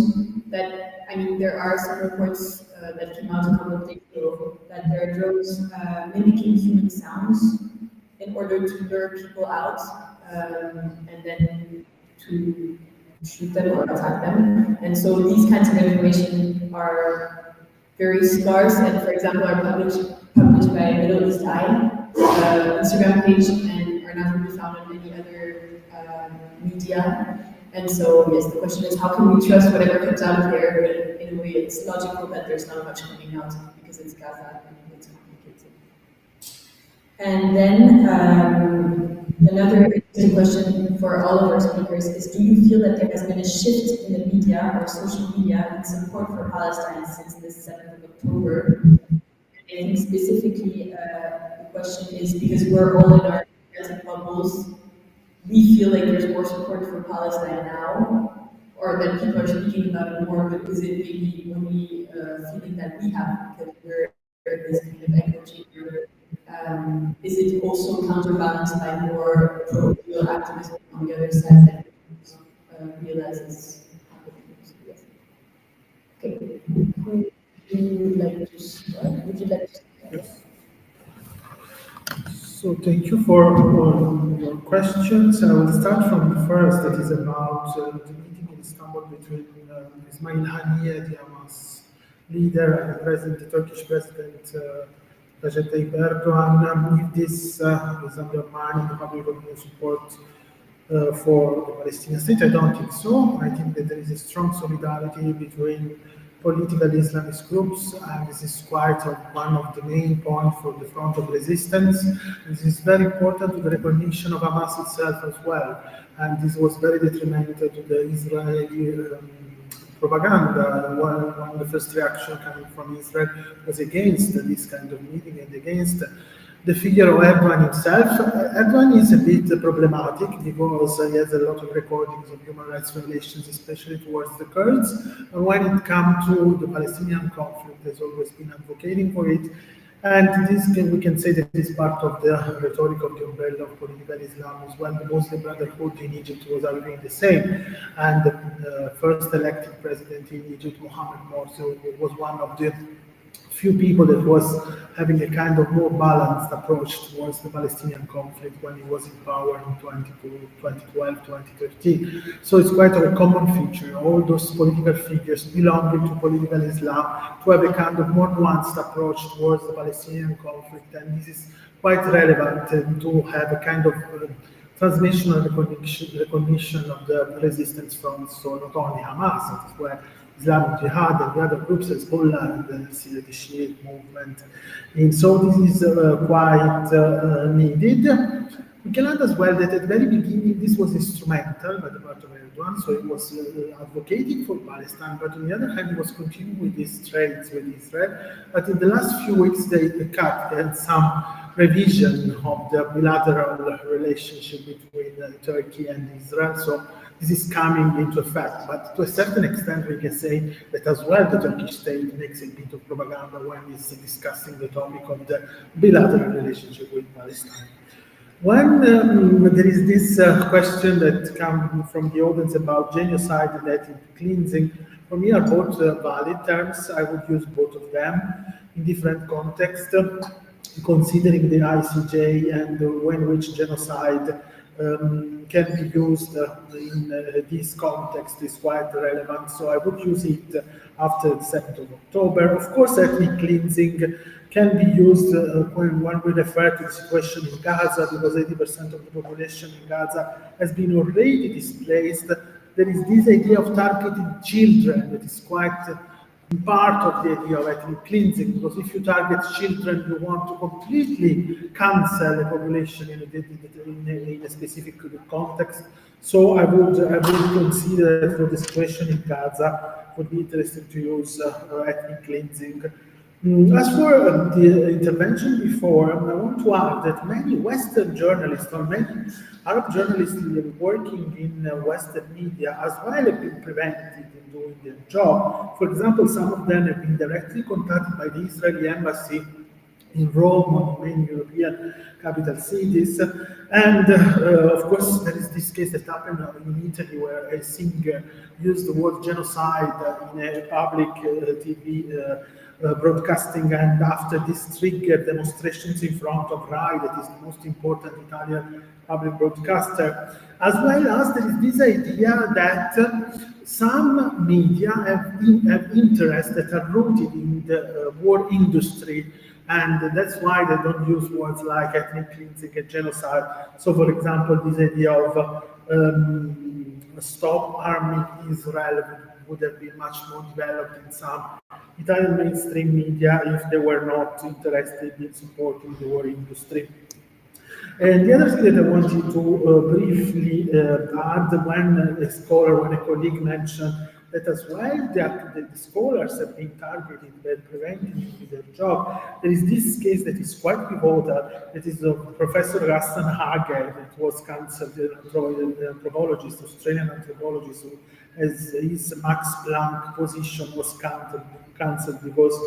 that, I mean, there are some reports that came out a couple of days ago that there are drones mimicking human sounds in order to lure people out and then to shoot them or attack them. And so these kinds of information are very scarce and, for example, are published by Middle East Eye, Instagram page, and are not really found on any other media. And so, yes, the question is, how can we trust whatever comes out of there? But in a way, it's logical that there's not much coming out because it's Gaza and it's complicated. And then another interesting question for all of our speakers is, do you feel that there has been a shift in the media or social media in support for Palestine since the 7th of October? I think specifically the question is because we're all in our creative bubbles, we feel like there's more support for Palestine now, or that people are speaking about it more, but is it maybe only feeling that we have because we're this kind of echo chamber? Is it also counterbalanced by more pro-Israel activism on the other side that realizes yes. Okay. Would you like to start? Would you like to start? Yes. So thank you for all your questions. I will start from the first, that is about the meeting in Istanbul between Ismail Haniyeh, the Hamas leader, and the Turkish President Recep Tayyip Erdogan. If this is undermining the public opinion support for the Palestinian state, I don't think so. I think that there is a strong solidarity between political Islamist groups, and this is quite one of the main points for the front of resistance. This is very important to the recognition of Hamas itself as well, and this was very detrimental to the Israeli propaganda. One of the first reactions coming from Israel was against this kind of meeting and against the figure of Erdogan himself. Erdogan is a bit problematic because he has a lot of recordings of human rights violations, especially towards the Kurds. And when it comes to the Palestinian conflict, has always been advocating for it. And we can say that is part of the rhetoric of the umbrella of political Islam, is when the Muslim Brotherhood in Egypt was arguing the same. And the first elected president in Egypt, Mohammed Morsi, was one of the few people that was having a kind of more balanced approach towards the Palestinian conflict when he was in power in 2012, 2013. So it's quite a common feature, all those political figures belonging to political Islam, to have a kind of more nuanced approach towards the Palestinian conflict. And this is quite relevant to have a kind of transnational recognition of the resistance fronts, so not only Hamas, it's where Islamic Jihad and the other groups, Hezbollah and the Shiite movement. And so this is quite needed. We can add as well that at the very beginning this was instrumental by the part of Erdogan, so he was advocating for Palestine, but on the other hand he was continuing with these trades with Israel. But in the last few weeks they cut and some revision of the bilateral relationship between Turkey and Israel. So this is coming into effect, but to a certain extent we can say that as well the Turkish state makes a bit of propaganda when it's discussing the topic of the bilateral relationship with Palestine. When there is this question that comes from the audience about genocide and ethnic cleansing, for me are both valid terms. I would use both of them in different contexts, considering the ICJ and when which genocide can be used in this context is quite relevant. So I would use it after the 2nd of October. Of course, ethnic cleansing can be used when we refer to the situation in Gaza, because 80% of the population in Gaza has been already displaced. There is this idea of targeting children that is quite part of the idea of ethnic cleansing, because if you target children, you want to completely cancel the population in a specific context. So I would consider that for the situation in Gaza, it would be interesting to use ethnic cleansing. As for the intervention before, I want to add that many Western journalists or many Arab journalists working in Western media as well have been prevented in doing their job. For example, some of them have been directly contacted by the Israeli embassy in Rome or in many European capital cities. And of course, there is this case that happened in Italy where a singer used the word genocide in a public TV broadcasting, and after this triggered demonstrations in front of RAI, that is the most important Italian public broadcaster, as well as there is this idea that some media have interests that are rooted in the war industry, and that's why they don't use words like ethnic cleansing and genocide. So, for example, this idea of stop arming Israel would have been much more developed in some Italian mainstream media if they were not interested in supporting the war industry. And the other thing that I wanted to briefly add, when a colleague mentioned that as well the scholars have been targeted by preventing with their job, there is this case that is quite pivotal, that is of Professor Rassan Hage, that was cancelled, an anthropologist, Australian anthropologist, who as his Max Planck position was cancelled because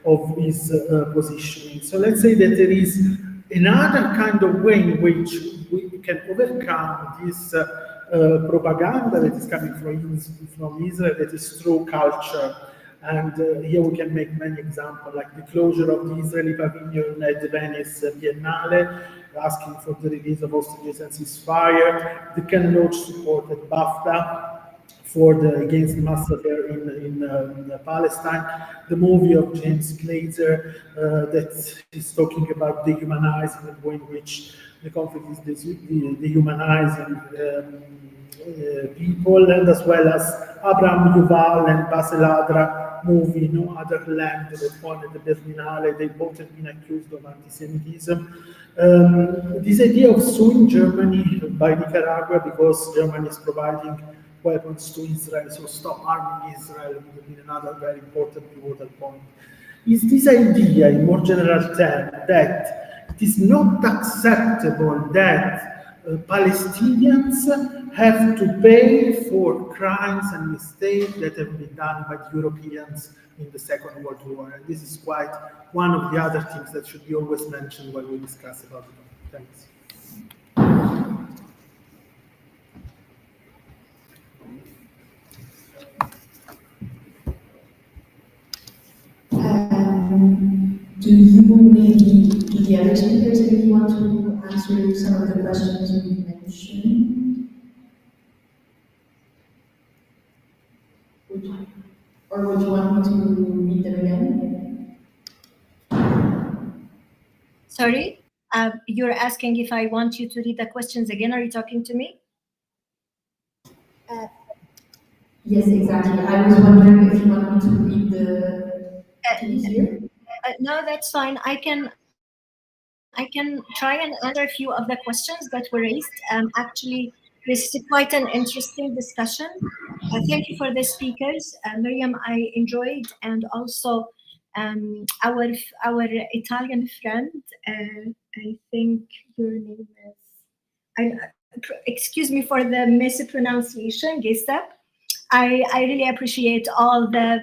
of his positioning. So let's say that there is another kind of way in which we can overcome this propaganda that is coming from Israel, that is through culture. And here we can make many examples, like the closure of the Israeli pavilion at the Venice Biennale, asking for the release of hostages and ceasefire, the Ken Loach support at BAFTA against the massacre in Palestine, the movie of James Glazer that is talking about dehumanizing the way in which the conflict is dehumanizing people, and as well as Abraham Yuval and Basel Adra movie, No Other Land, that won at the Berlinale. They both have been accused of anti-Semitism. This idea of suing Germany by Nicaragua because Germany is providing weapons to Israel, so stop arming Israel would have been another very important pivotal point. Is this idea, in more general terms, that it is not acceptable that Palestinians have to pay for crimes and mistakes that have been done by the Europeans in the Second World War. And this is quite one of the other things that should be always mentioned when we discuss about it. Thanks. Do the other speakers maybe want to answer some of the questions we mentioned? Or would you want me to read them again? Sorry, you're asking if I want you to read the questions again. Are you talking to me? Yes, exactly. I was wondering if you want me to read the piece here. No, that's fine. I can try and answer a few of the questions that were raised. Actually, this is quite an interesting discussion. Thank you for the speakers, Miriam. I enjoyed, and also our Italian friend. I think your name is. Excuse me for the mispronunciation, Gestap. I really appreciate all the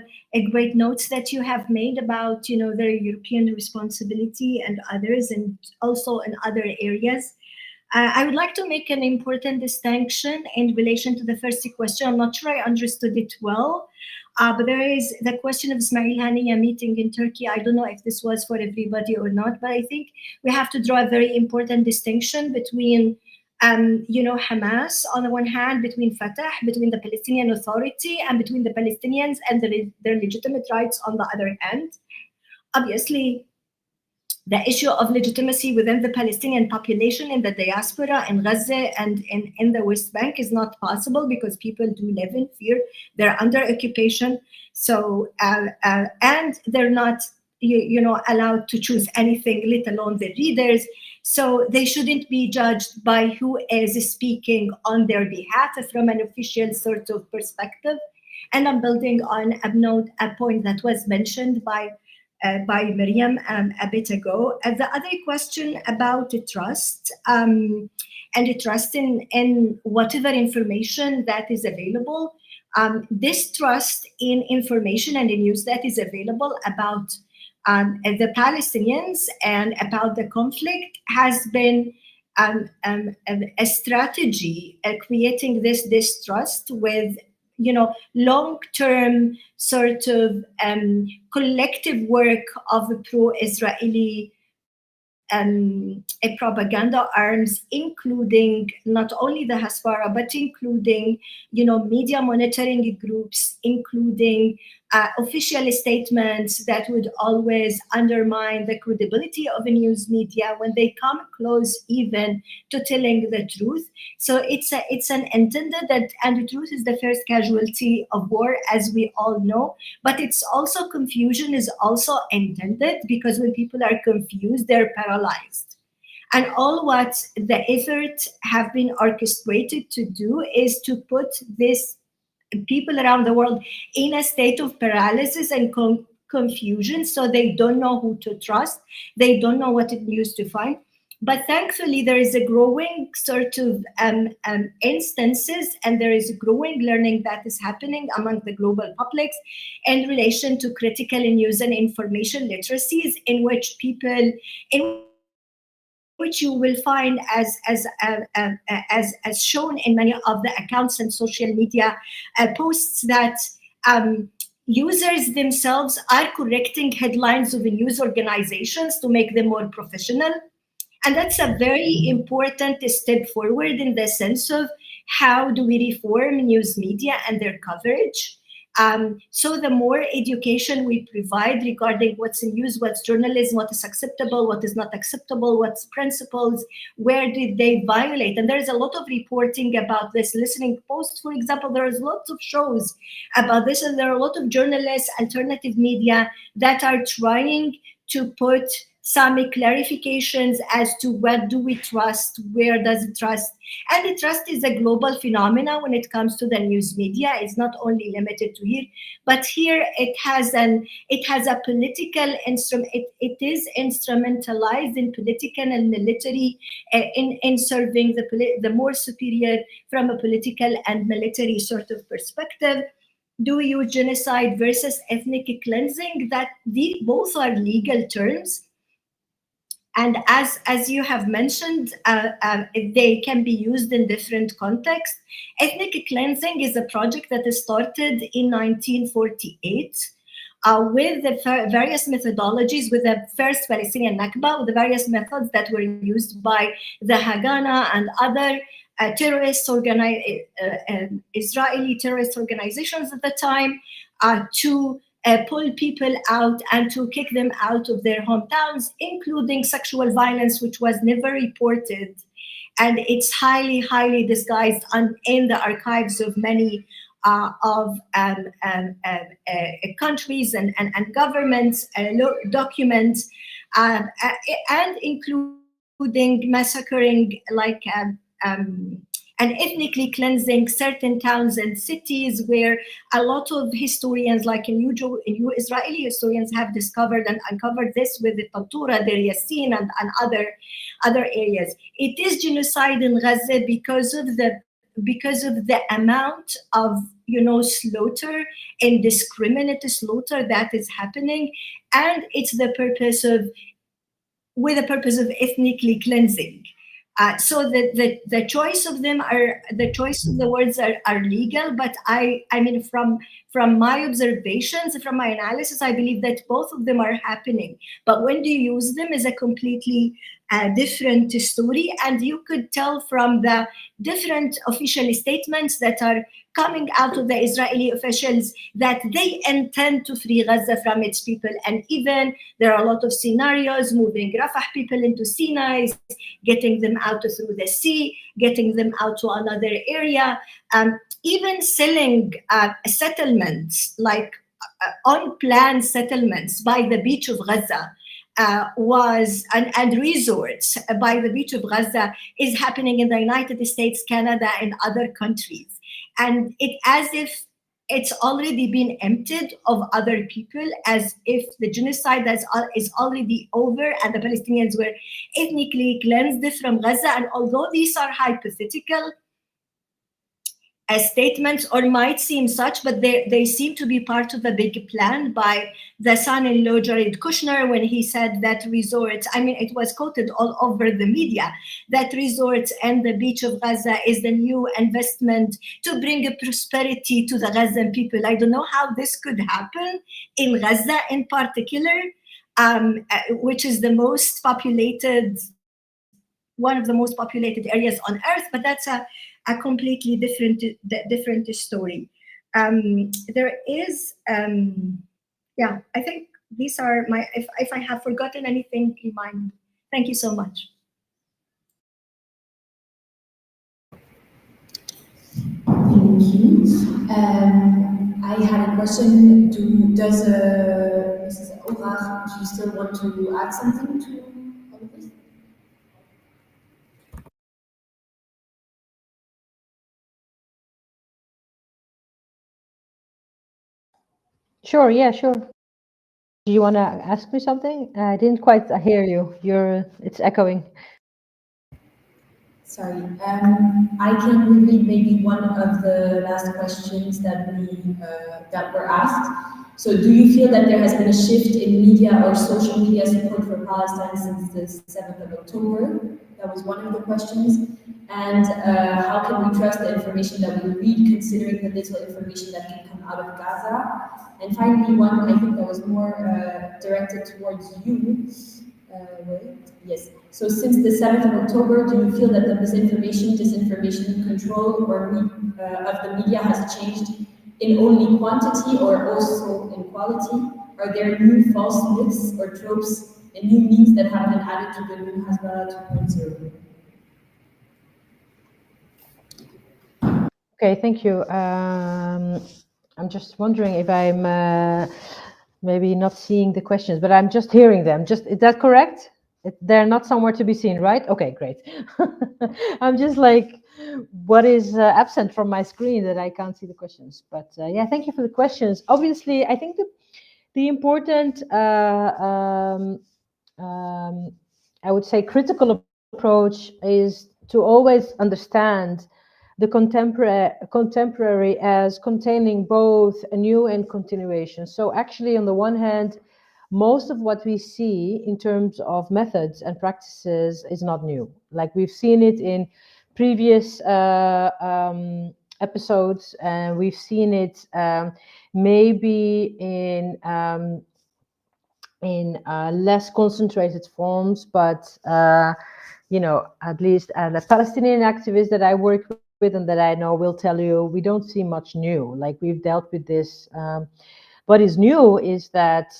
great notes that you have made about, the European responsibility and others, and also in other areas. I would like to make an important distinction in relation to the first question. I'm not sure I understood it well, but there is the question of Ismail Haniya meeting in Turkey. I don't know if this was for everybody or not, but I think we have to draw a very important distinction between Hamas on the one hand, between Fatah, between the Palestinian Authority, and between the Palestinians and their legitimate rights on the other hand. Obviously, the issue of legitimacy within the Palestinian population in the diaspora in Gaza and in the West Bank is not possible because people do live in fear. They're under occupation. So, and they're not allowed to choose anything, let alone the leaders. So they shouldn't be judged by who is speaking on their behalf from an official sort of perspective. And I'm building on a point that was mentioned by Miriam a bit ago. The other question about trust and trust in whatever information that is available. This trust in information and in news that is available about the Palestinians and about the conflict has been a strategy creating this distrust with long-term sort of collective work of pro-Israeli propaganda arms, including not only the Hasbara, but including, media monitoring groups, including official statements that would always undermine the credibility of a news media when they come close even to telling the truth. So it's an intended that, and the truth is the first casualty of war, as we all know. But it's also confusion is also intended because when people are confused, they're paralyzed. And all what the effort have been orchestrated to do is to put this people around the world in a state of paralysis and confusion, so they don't know who to trust, they don't know what news to find. But thankfully, there is a growing sort of instances, and there is a growing learning that is happening among the global publics in relation to critical news and information literacies, in which people, in which you will find as shown in many of the accounts and social media posts that users themselves are correcting headlines of the news organizations to make them more professional. And that's a very important step forward in the sense of how do we reform news media and their coverage. So the more education we provide regarding what's in news, what's journalism, what is acceptable, what is not acceptable, what's principles, where did they violate? And there's a lot of reporting about this. Listening Post, for example, there's lots of shows about this, and there are a lot of journalists, alternative media that are trying to put some clarifications as to what do we trust, where does it trust. And the trust is a global phenomena when it comes to the news media. It's not only limited to here, but here it has a political instrument. It is instrumentalized in political and military, in serving the more superior from a political and military sort of perspective. Do you genocide versus ethnic cleansing? That both are legal terms, and as you have mentioned, they can be used in different contexts. Ethnic cleansing is a project that started in 1948 with the various methodologies, with the first Palestinian Nakba, with the various methods that were used by the Haganah and other Israeli terrorist organizations at the time, to pull people out and to kick them out of their hometowns, including sexual violence, which was never reported. And it's highly, highly disguised in the archives of many countries and governments, documents, and including massacring and ethnically cleansing certain towns and cities, where a lot of historians, like new Israeli historians, have discovered and uncovered this with the Tantura, Deir Yassin, and other areas. It is genocide in Gaza because of the amount of slaughter, indiscriminate slaughter that is happening, and it's with the purpose of ethnically cleansing. So the choice of the words are legal, but I mean from my observations, from my analysis, I believe that both of them are happening. But when do you use them is a completely different story, and you could tell from the different official statements that are coming out of the Israeli officials that they intend to free Gaza from its people. And even there are a lot of scenarios moving Rafah people into Sinai, getting them out through the sea, getting them out to another area, even selling settlements, like unplanned settlements by the beach of Gaza. And resorts by the beach of Gaza is happening in the United States, Canada, and other countries. And it as if it's already been emptied of other people, as if the genocide is already over and the Palestinians were ethnically cleansed from Gaza. And although these are hypothetical statements, or might seem such, but they seem to be part of a big plan by the son-in-law Jared Kushner, when he said that resorts, I mean, it was quoted all over the media, that resorts and the beach of Gaza is the new investment to bring a prosperity to the Gazan people. I don't know how this could happen in Gaza in particular, which is the most populated, one of the most populated areas on earth, but that's a completely different story. There is, yeah, I think these are my, if I have forgotten anything in mind, thank you so much. Thank you. I had a question. Does Mrs. Ourach, do you still want to add something to all of this? Sure, yeah, sure. Do you want to ask me something? I didn't quite hear you. It's echoing. Sorry. I can reread maybe one of the last questions that were asked. So, do you feel that there has been a shift in media or social media support for Palestine since the 7th of October? That was one of the questions. And how can we trust the information that we read, considering the little information that can come out of Gaza? And finally, one I think that was more directed towards you. Yes. So since the 7th of October, do you feel that the disinformation control of the media has changed in only quantity or also in quality? Are there new false myths or tropes and new memes that have been added to the new Hasbara 2.0? Okay, thank you. I'm just wondering if I'm maybe not seeing the questions, but I'm just hearing them. Just, is that correct? They're not somewhere to be seen, right? Okay, great. I'm just like, what is absent from my screen that I can't see the questions? But yeah, thank you for the questions. Obviously, I think the important, I would say, critical approach is to always understand the contemporary as containing both a new and continuation. So actually, on the one hand, most of what we see in terms of methods and practices is not new. Like we've seen it in previous episodes, and we've seen it maybe in less concentrated forms, but at least the Palestinian activists that I work with and that I know will tell you we don't see much new. Like we've dealt with this. What is new is that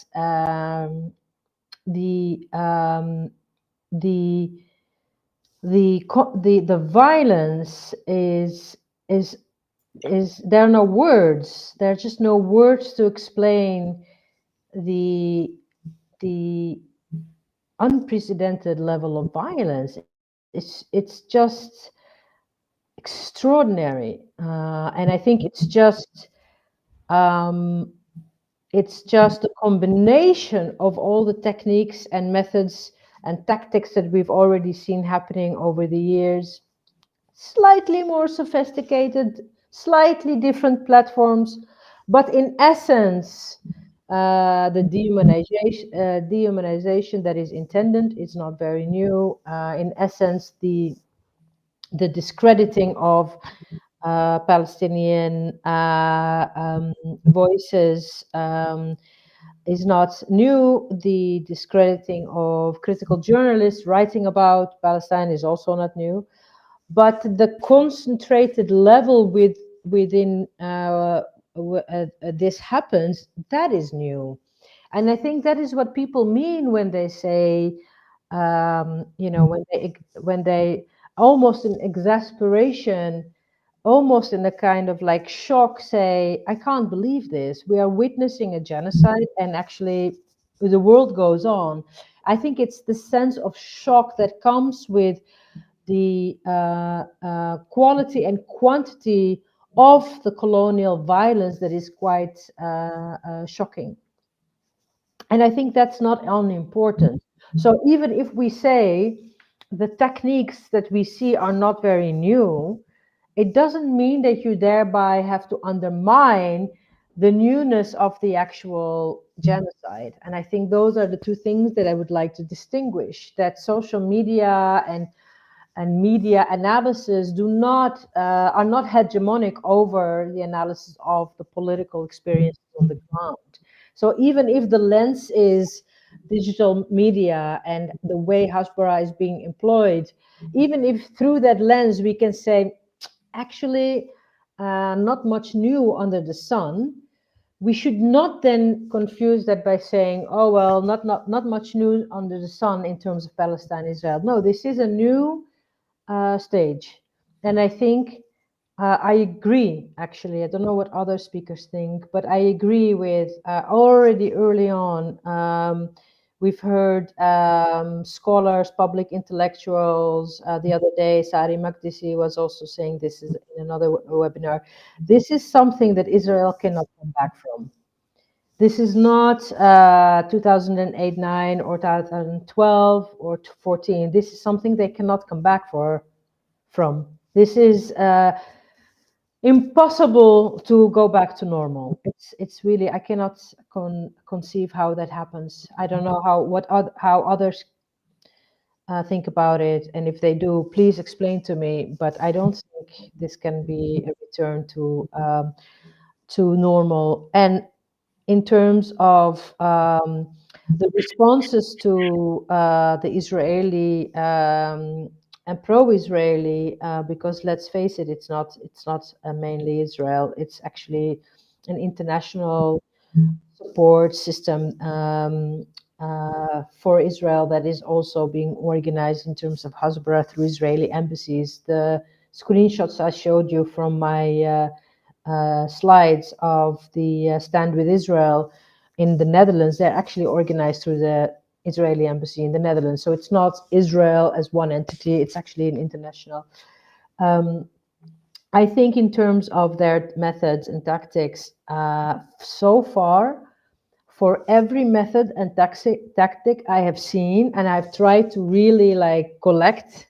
the violence is there are no words. There are just no words to explain the unprecedented level of violence. It's just extraordinary, and I think it's just a combination of all the techniques and methods and tactics that we've already seen happening over the years. Slightly more sophisticated, slightly different platforms, but in essence, the dehumanization that is intended is not very new. In essence, the discrediting of Palestinian voices is not new. The discrediting of critical journalists writing about Palestine is also not new. But the concentrated level within this happens, that is new. And I think that is what people mean when they say, when they almost in exasperation, almost in a kind of like shock, say, I can't believe this. We are witnessing a genocide, and actually the world goes on. I think it's the sense of shock that comes with the quality and quantity of the colonial violence that is quite shocking. And I think that's not unimportant. So even if we say the techniques that we see are not very new, it doesn't mean that you thereby have to undermine the newness of the actual genocide. And I think those are the two things that I would like to distinguish, that social media and media analysis are not hegemonic over the analysis of the political experiences on the ground. So even if the lens is digital media and the way Hasbara is being employed, even if through that lens we can say, actually, not much new under the sun, we should not then confuse that by saying, oh, well, not much new under the sun in terms of Palestine, Israel. No, this is a new stage. And I think I agree, actually. I don't know what other speakers think, but I agree with already early on. We've heard scholars, public intellectuals. The other day, Sari Makdisi was also saying this is in another webinar. This is something that Israel cannot come back from. This is not 2008-9 or 2012 or 14. This is something they cannot come back from. This is impossible to go back to normal. It's really, I cannot conceive how that happens. I don't know how others think about it, and if they do, please explain to me. But I don't think this can be a return to normal. And in terms of the responses to the Israeli and pro-Israeli, because let's face it, it's not mainly Israel. It's actually an international support system for Israel that is also being organized in terms of Hasbara through Israeli embassies. The screenshots I showed you from my slides of the Stand with Israel in the Netherlands, they're actually organized through the Israeli embassy in the Netherlands. So it's not Israel as one entity, it's actually an international. I think in terms of their methods and tactics, so far, for every method and tactic I have seen, and I've tried to really like collect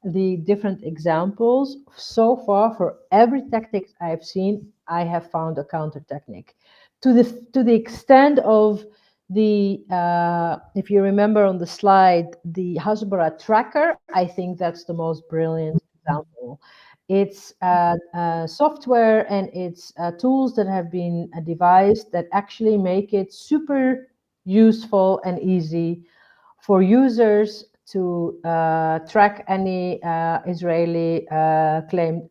the different examples, so far for every tactic I've seen, I have found a counter technique to the extent of the if you remember on the slide, the Hasbara tracker. I think that's the most brilliant example. It's software and it's tools that have been devised that actually make it super useful and easy for users to track any Israeli claim,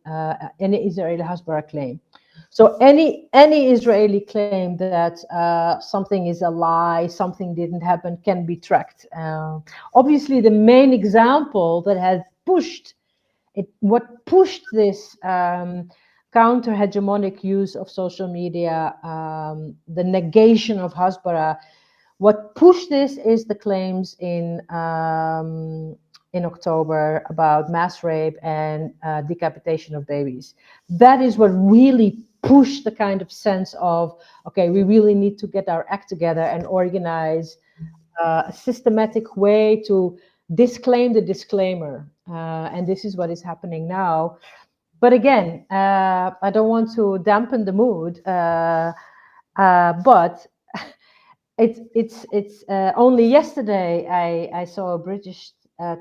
any Israeli Hasbara claim. So any Israeli claim that something is a lie, something didn't happen, can be tracked. Obviously, the main example that has pushed it, what pushed this counter-hegemonic use of social media, the negation of Hasbara, what pushed this is the claims in October about mass rape and decapitation of babies. That is what really pushed the kind of sense of, okay, we really need to get our act together and organize a systematic way to disclaim the disclaimer. And this is what is happening now. But again, I don't want to dampen the mood, but it's only yesterday I saw a British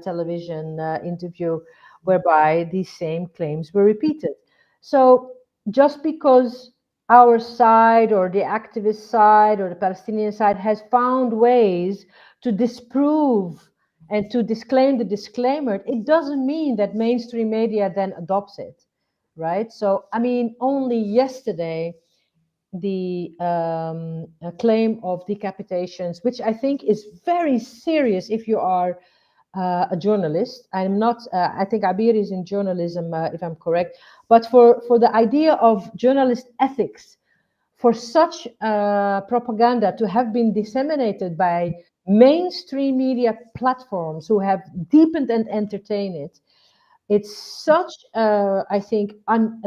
television interview whereby these same claims were repeated. So just because our side or the activist side or the Palestinian side has found ways to disprove and to disclaim the disclaimer, it doesn't mean that mainstream media then adopts it, right? So, I mean, only yesterday, the claim of decapitations, which I think is very serious if you are a journalist. I'm not, I think Abir is in journalism, if I'm correct, but for the idea of journalist ethics, for such propaganda to have been disseminated by mainstream media platforms who have deepened and entertained it, it's such, I think, I'm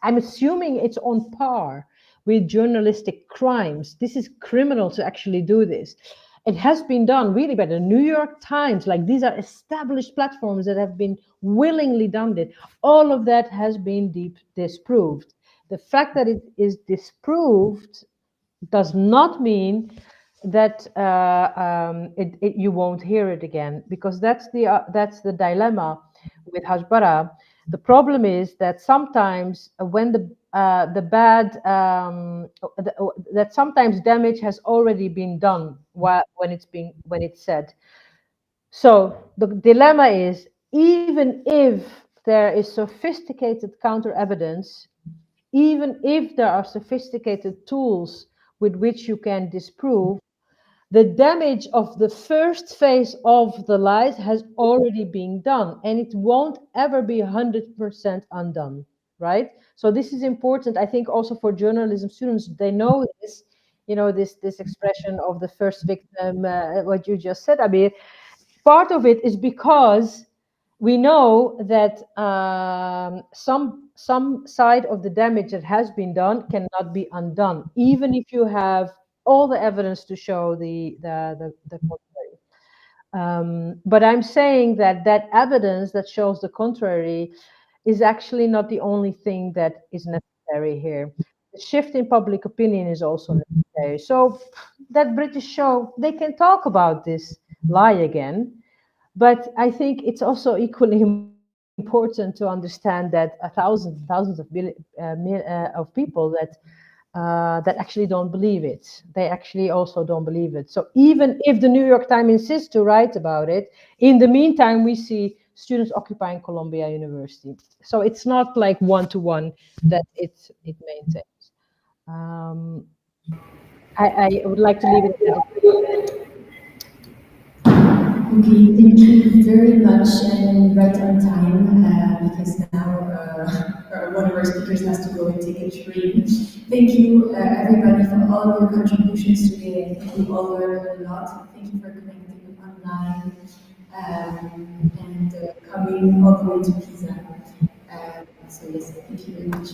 assuming it's on par with journalistic crimes. This is criminal to actually do this. It has been done really by the New York Times. Like, these are established platforms that have been willingly done it. All of that has been disproved. The fact that it is disproved does not mean that you won't hear it again, because that's the dilemma with Hasbara. The problem is that sometimes when that sometimes damage has already been done when it's said. So the dilemma is, even if there is sophisticated counter evidence, even if there are sophisticated tools with which you can disprove, the damage of the first phase of the lies has already been done, and it won't ever be 100% undone, right? So this is important, I think, also for journalism students. They know this, this expression of the first victim, what you just said, Abir. Part of it is because we know that some side of the damage that has been done cannot be undone, even if you have all the evidence to show the contrary. But I'm saying that evidence that shows the contrary is actually not the only thing that is necessary here. The shift in public opinion is also necessary. So that British show, they can talk about this lie again, but I think it's also equally important to understand that thousands of people that actually don't believe it. They actually also don't believe it. So even if the New York Times insists to write about it, in the meantime, we see students occupying Columbia University. So it's not like one-to-one that it maintains. I would like to leave it at that. Okay, thank you very much and right on time because now one of our speakers has to go and take a train. Thank you everybody for all of your contributions today. I think we all learned a lot. Thank you for connecting online and coming all the way to Pisa. So yes, thank you very much.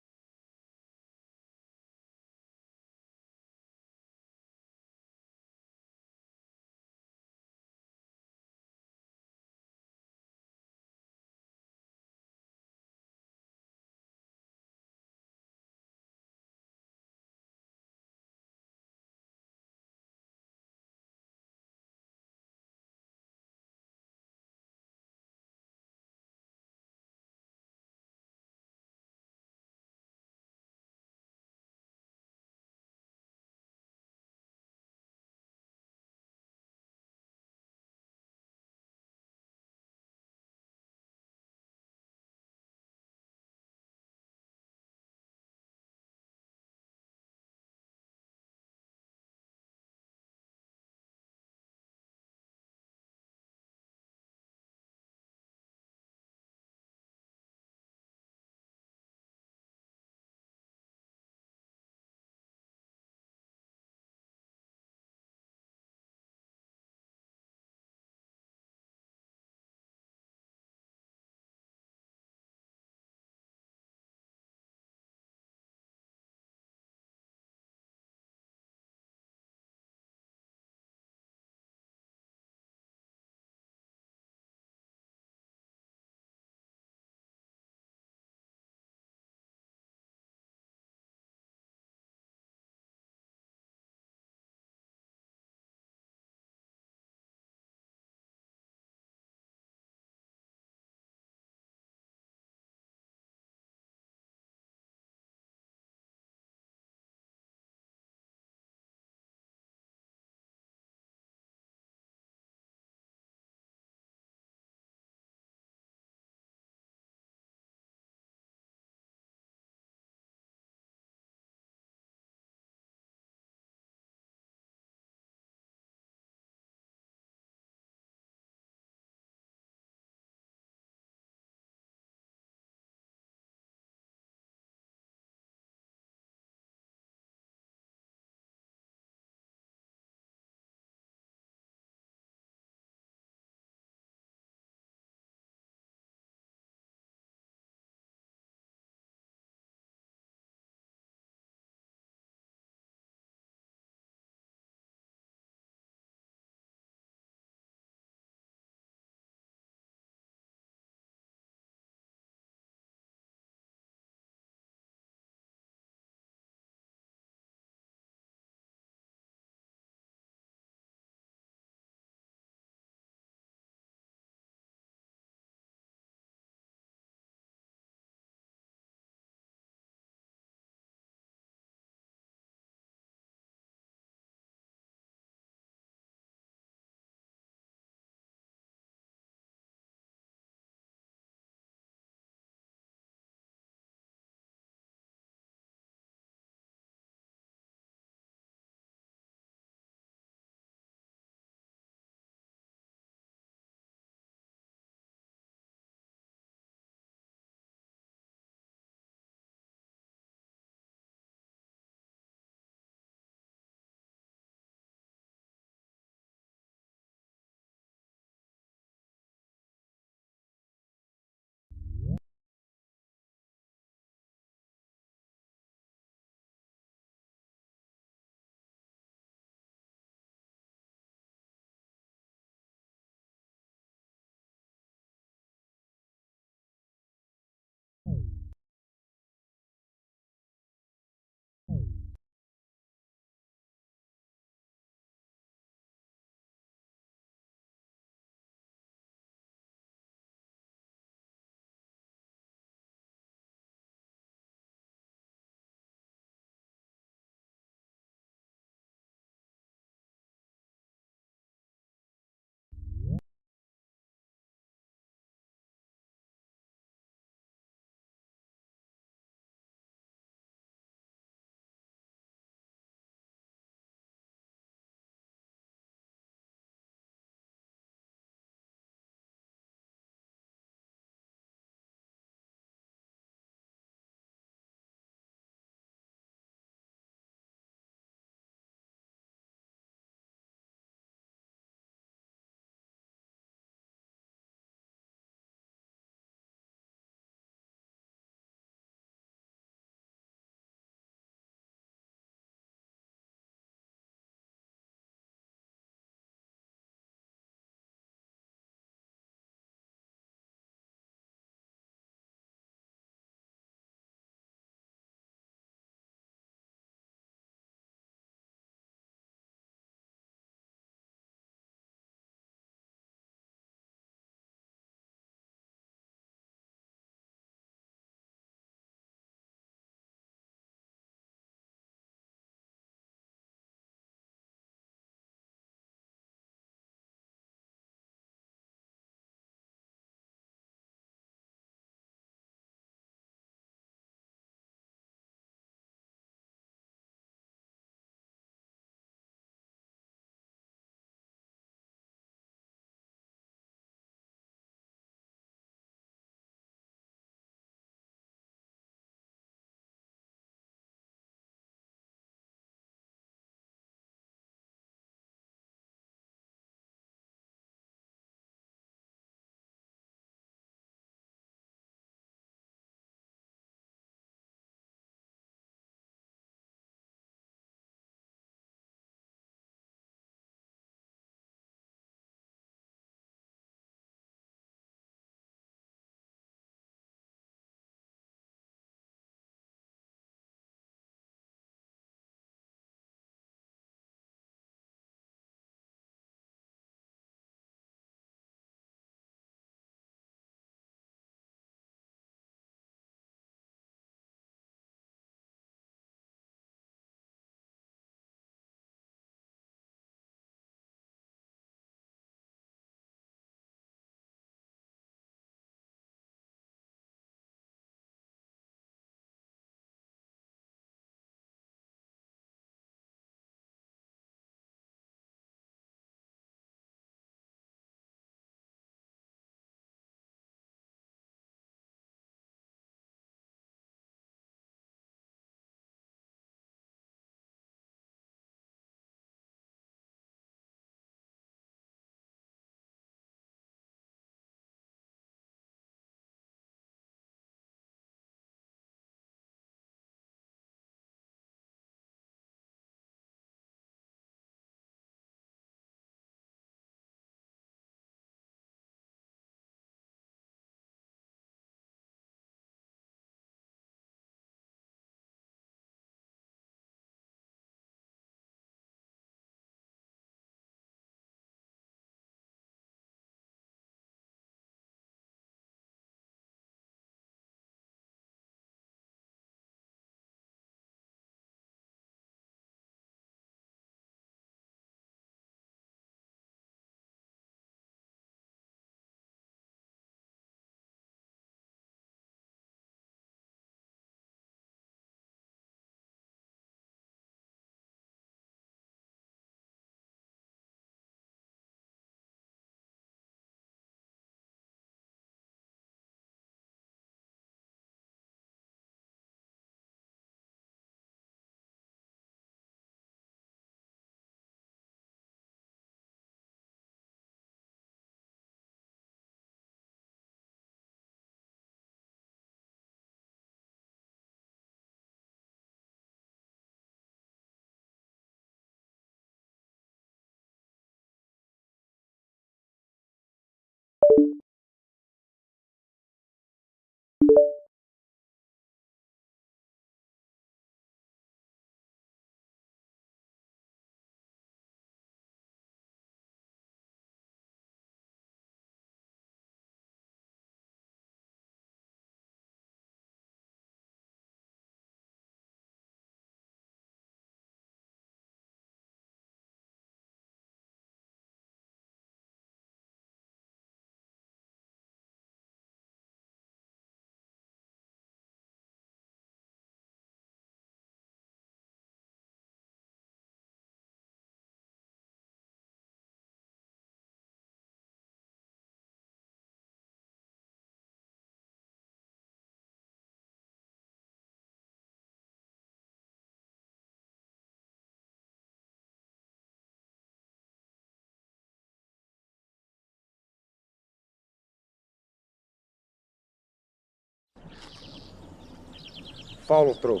Follow through.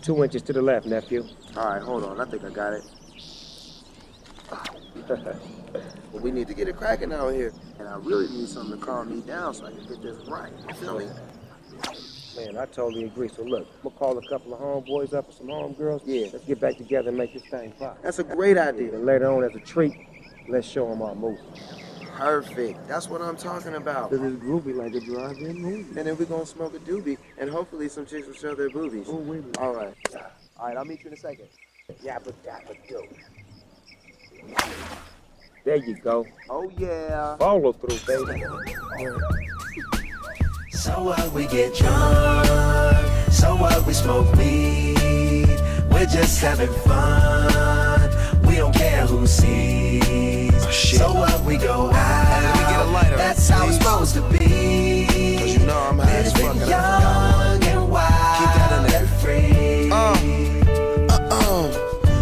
2 inches to the left, nephew. All right, hold on. I think I got it. Well, we need to get it cracking out here. And I really need something to calm me down so I can get this right. You feel me? Man, I totally agree. So look, I'm gonna call a couple of homeboys up and some homegirls. Yeah, let's get back together and make this thing pop. That's a great idea. And later on, as a treat, let's show them our movie. Perfect. That's what I'm talking about. Cause it's groovy like a drive-in movie. And then we're gonna smoke a doobie, and hopefully some chicks will show their boobies. Oh, wait. All right. All right, I'll meet you in a second. Yabba dabba do. There you go. Oh, yeah. Follow through, baby. So what, we get drunk. So what, we smoke weed. We're just having fun. We don't care who sees. Oh, shit. So what, we go out. Hey, let me get a lighter. That's how it's supposed to be. Cause you know I'm high as fuck. Young and wild. Keep that in there. And free.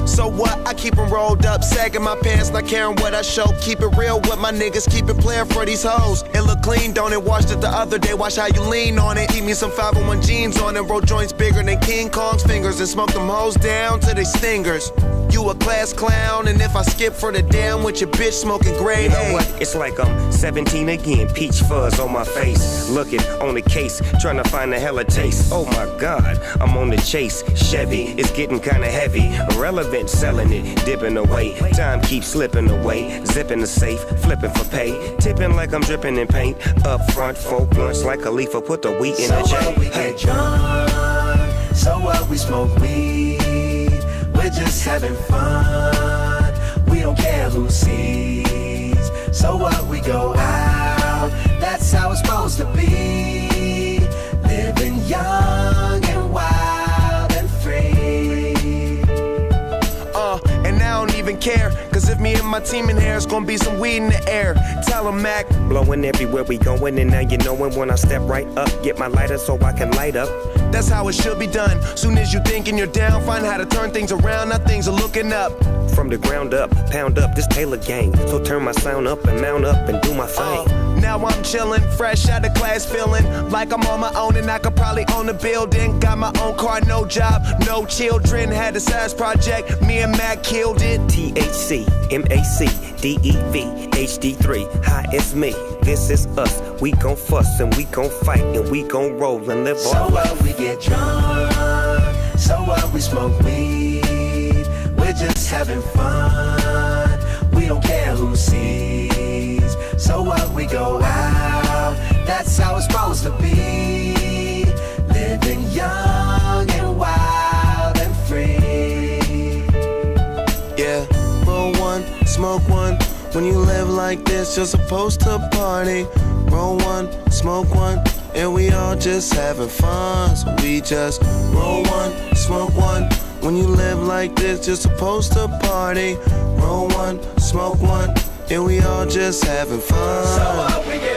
So what? I keep them rolled up, sagging my pants, not caring what I show. Keep it real with my niggas, keep it playing for these hoes. It look clean, don't it? Washed it the other day, watch how you lean on it. Keep me some 501 jeans on it, roll joints bigger than King Kong's fingers, and smoke them hoes down to they stingers. You a class clown, and if I skip for the damn with your bitch smoking grade You know A. what? It's like I'm 17 again, peach fuzz on my face. Looking on the case, trying to find a hella taste. Oh my God, I'm on the chase. Chevy, it's getting kinda heavy. Irrelevant, selling it, dipping away. Time keeps slipping away. Zipping the safe, flipping for pay. Tipping like I'm dripping in paint. Up front, 4 blunts like a leaf, put the wheat in the So J. what, we get drunk. So what, we smoke weed. We're just having fun. We don't care who sees. So what, we go out. That's how it's supposed to be. Living young and wild and free. And I don't even care, cause if me and my team in here, it's gonna be some weed in the air. Tell 'em, Mac. Blowing everywhere we going, and now you knowin' when I step right up. Get my lighter so I can light up. That's how it should be done. Soon as you thinking you're down, find how to turn things around. Now things are looking up. From the ground up, pound up this Taylor gang. So turn my sound up and mount up and do my thing. Now I'm chillin', fresh out of class, feeling like I'm on my own and I could probably own a building. Got my own car, no job, no children. Had a size project, me and Mac killed it. THC, MAC, DEV, HD3, hi, it's me. This is us. We gon' fuss and we gon' fight and we gon' roll and live So our life. what, we get drunk. So what, we smoke weed. We're just having fun. We don't care who sees. So what, we go out. That's how it's supposed to be. Living young and wild and free. Yeah, roll one, smoke one. When you live like this, you're supposed to party. Roll one, smoke one, and we all just having fun. So we just roll one, smoke one. When you live like this, you're supposed to party. Roll one, smoke one, and we all just having fun. So what, we get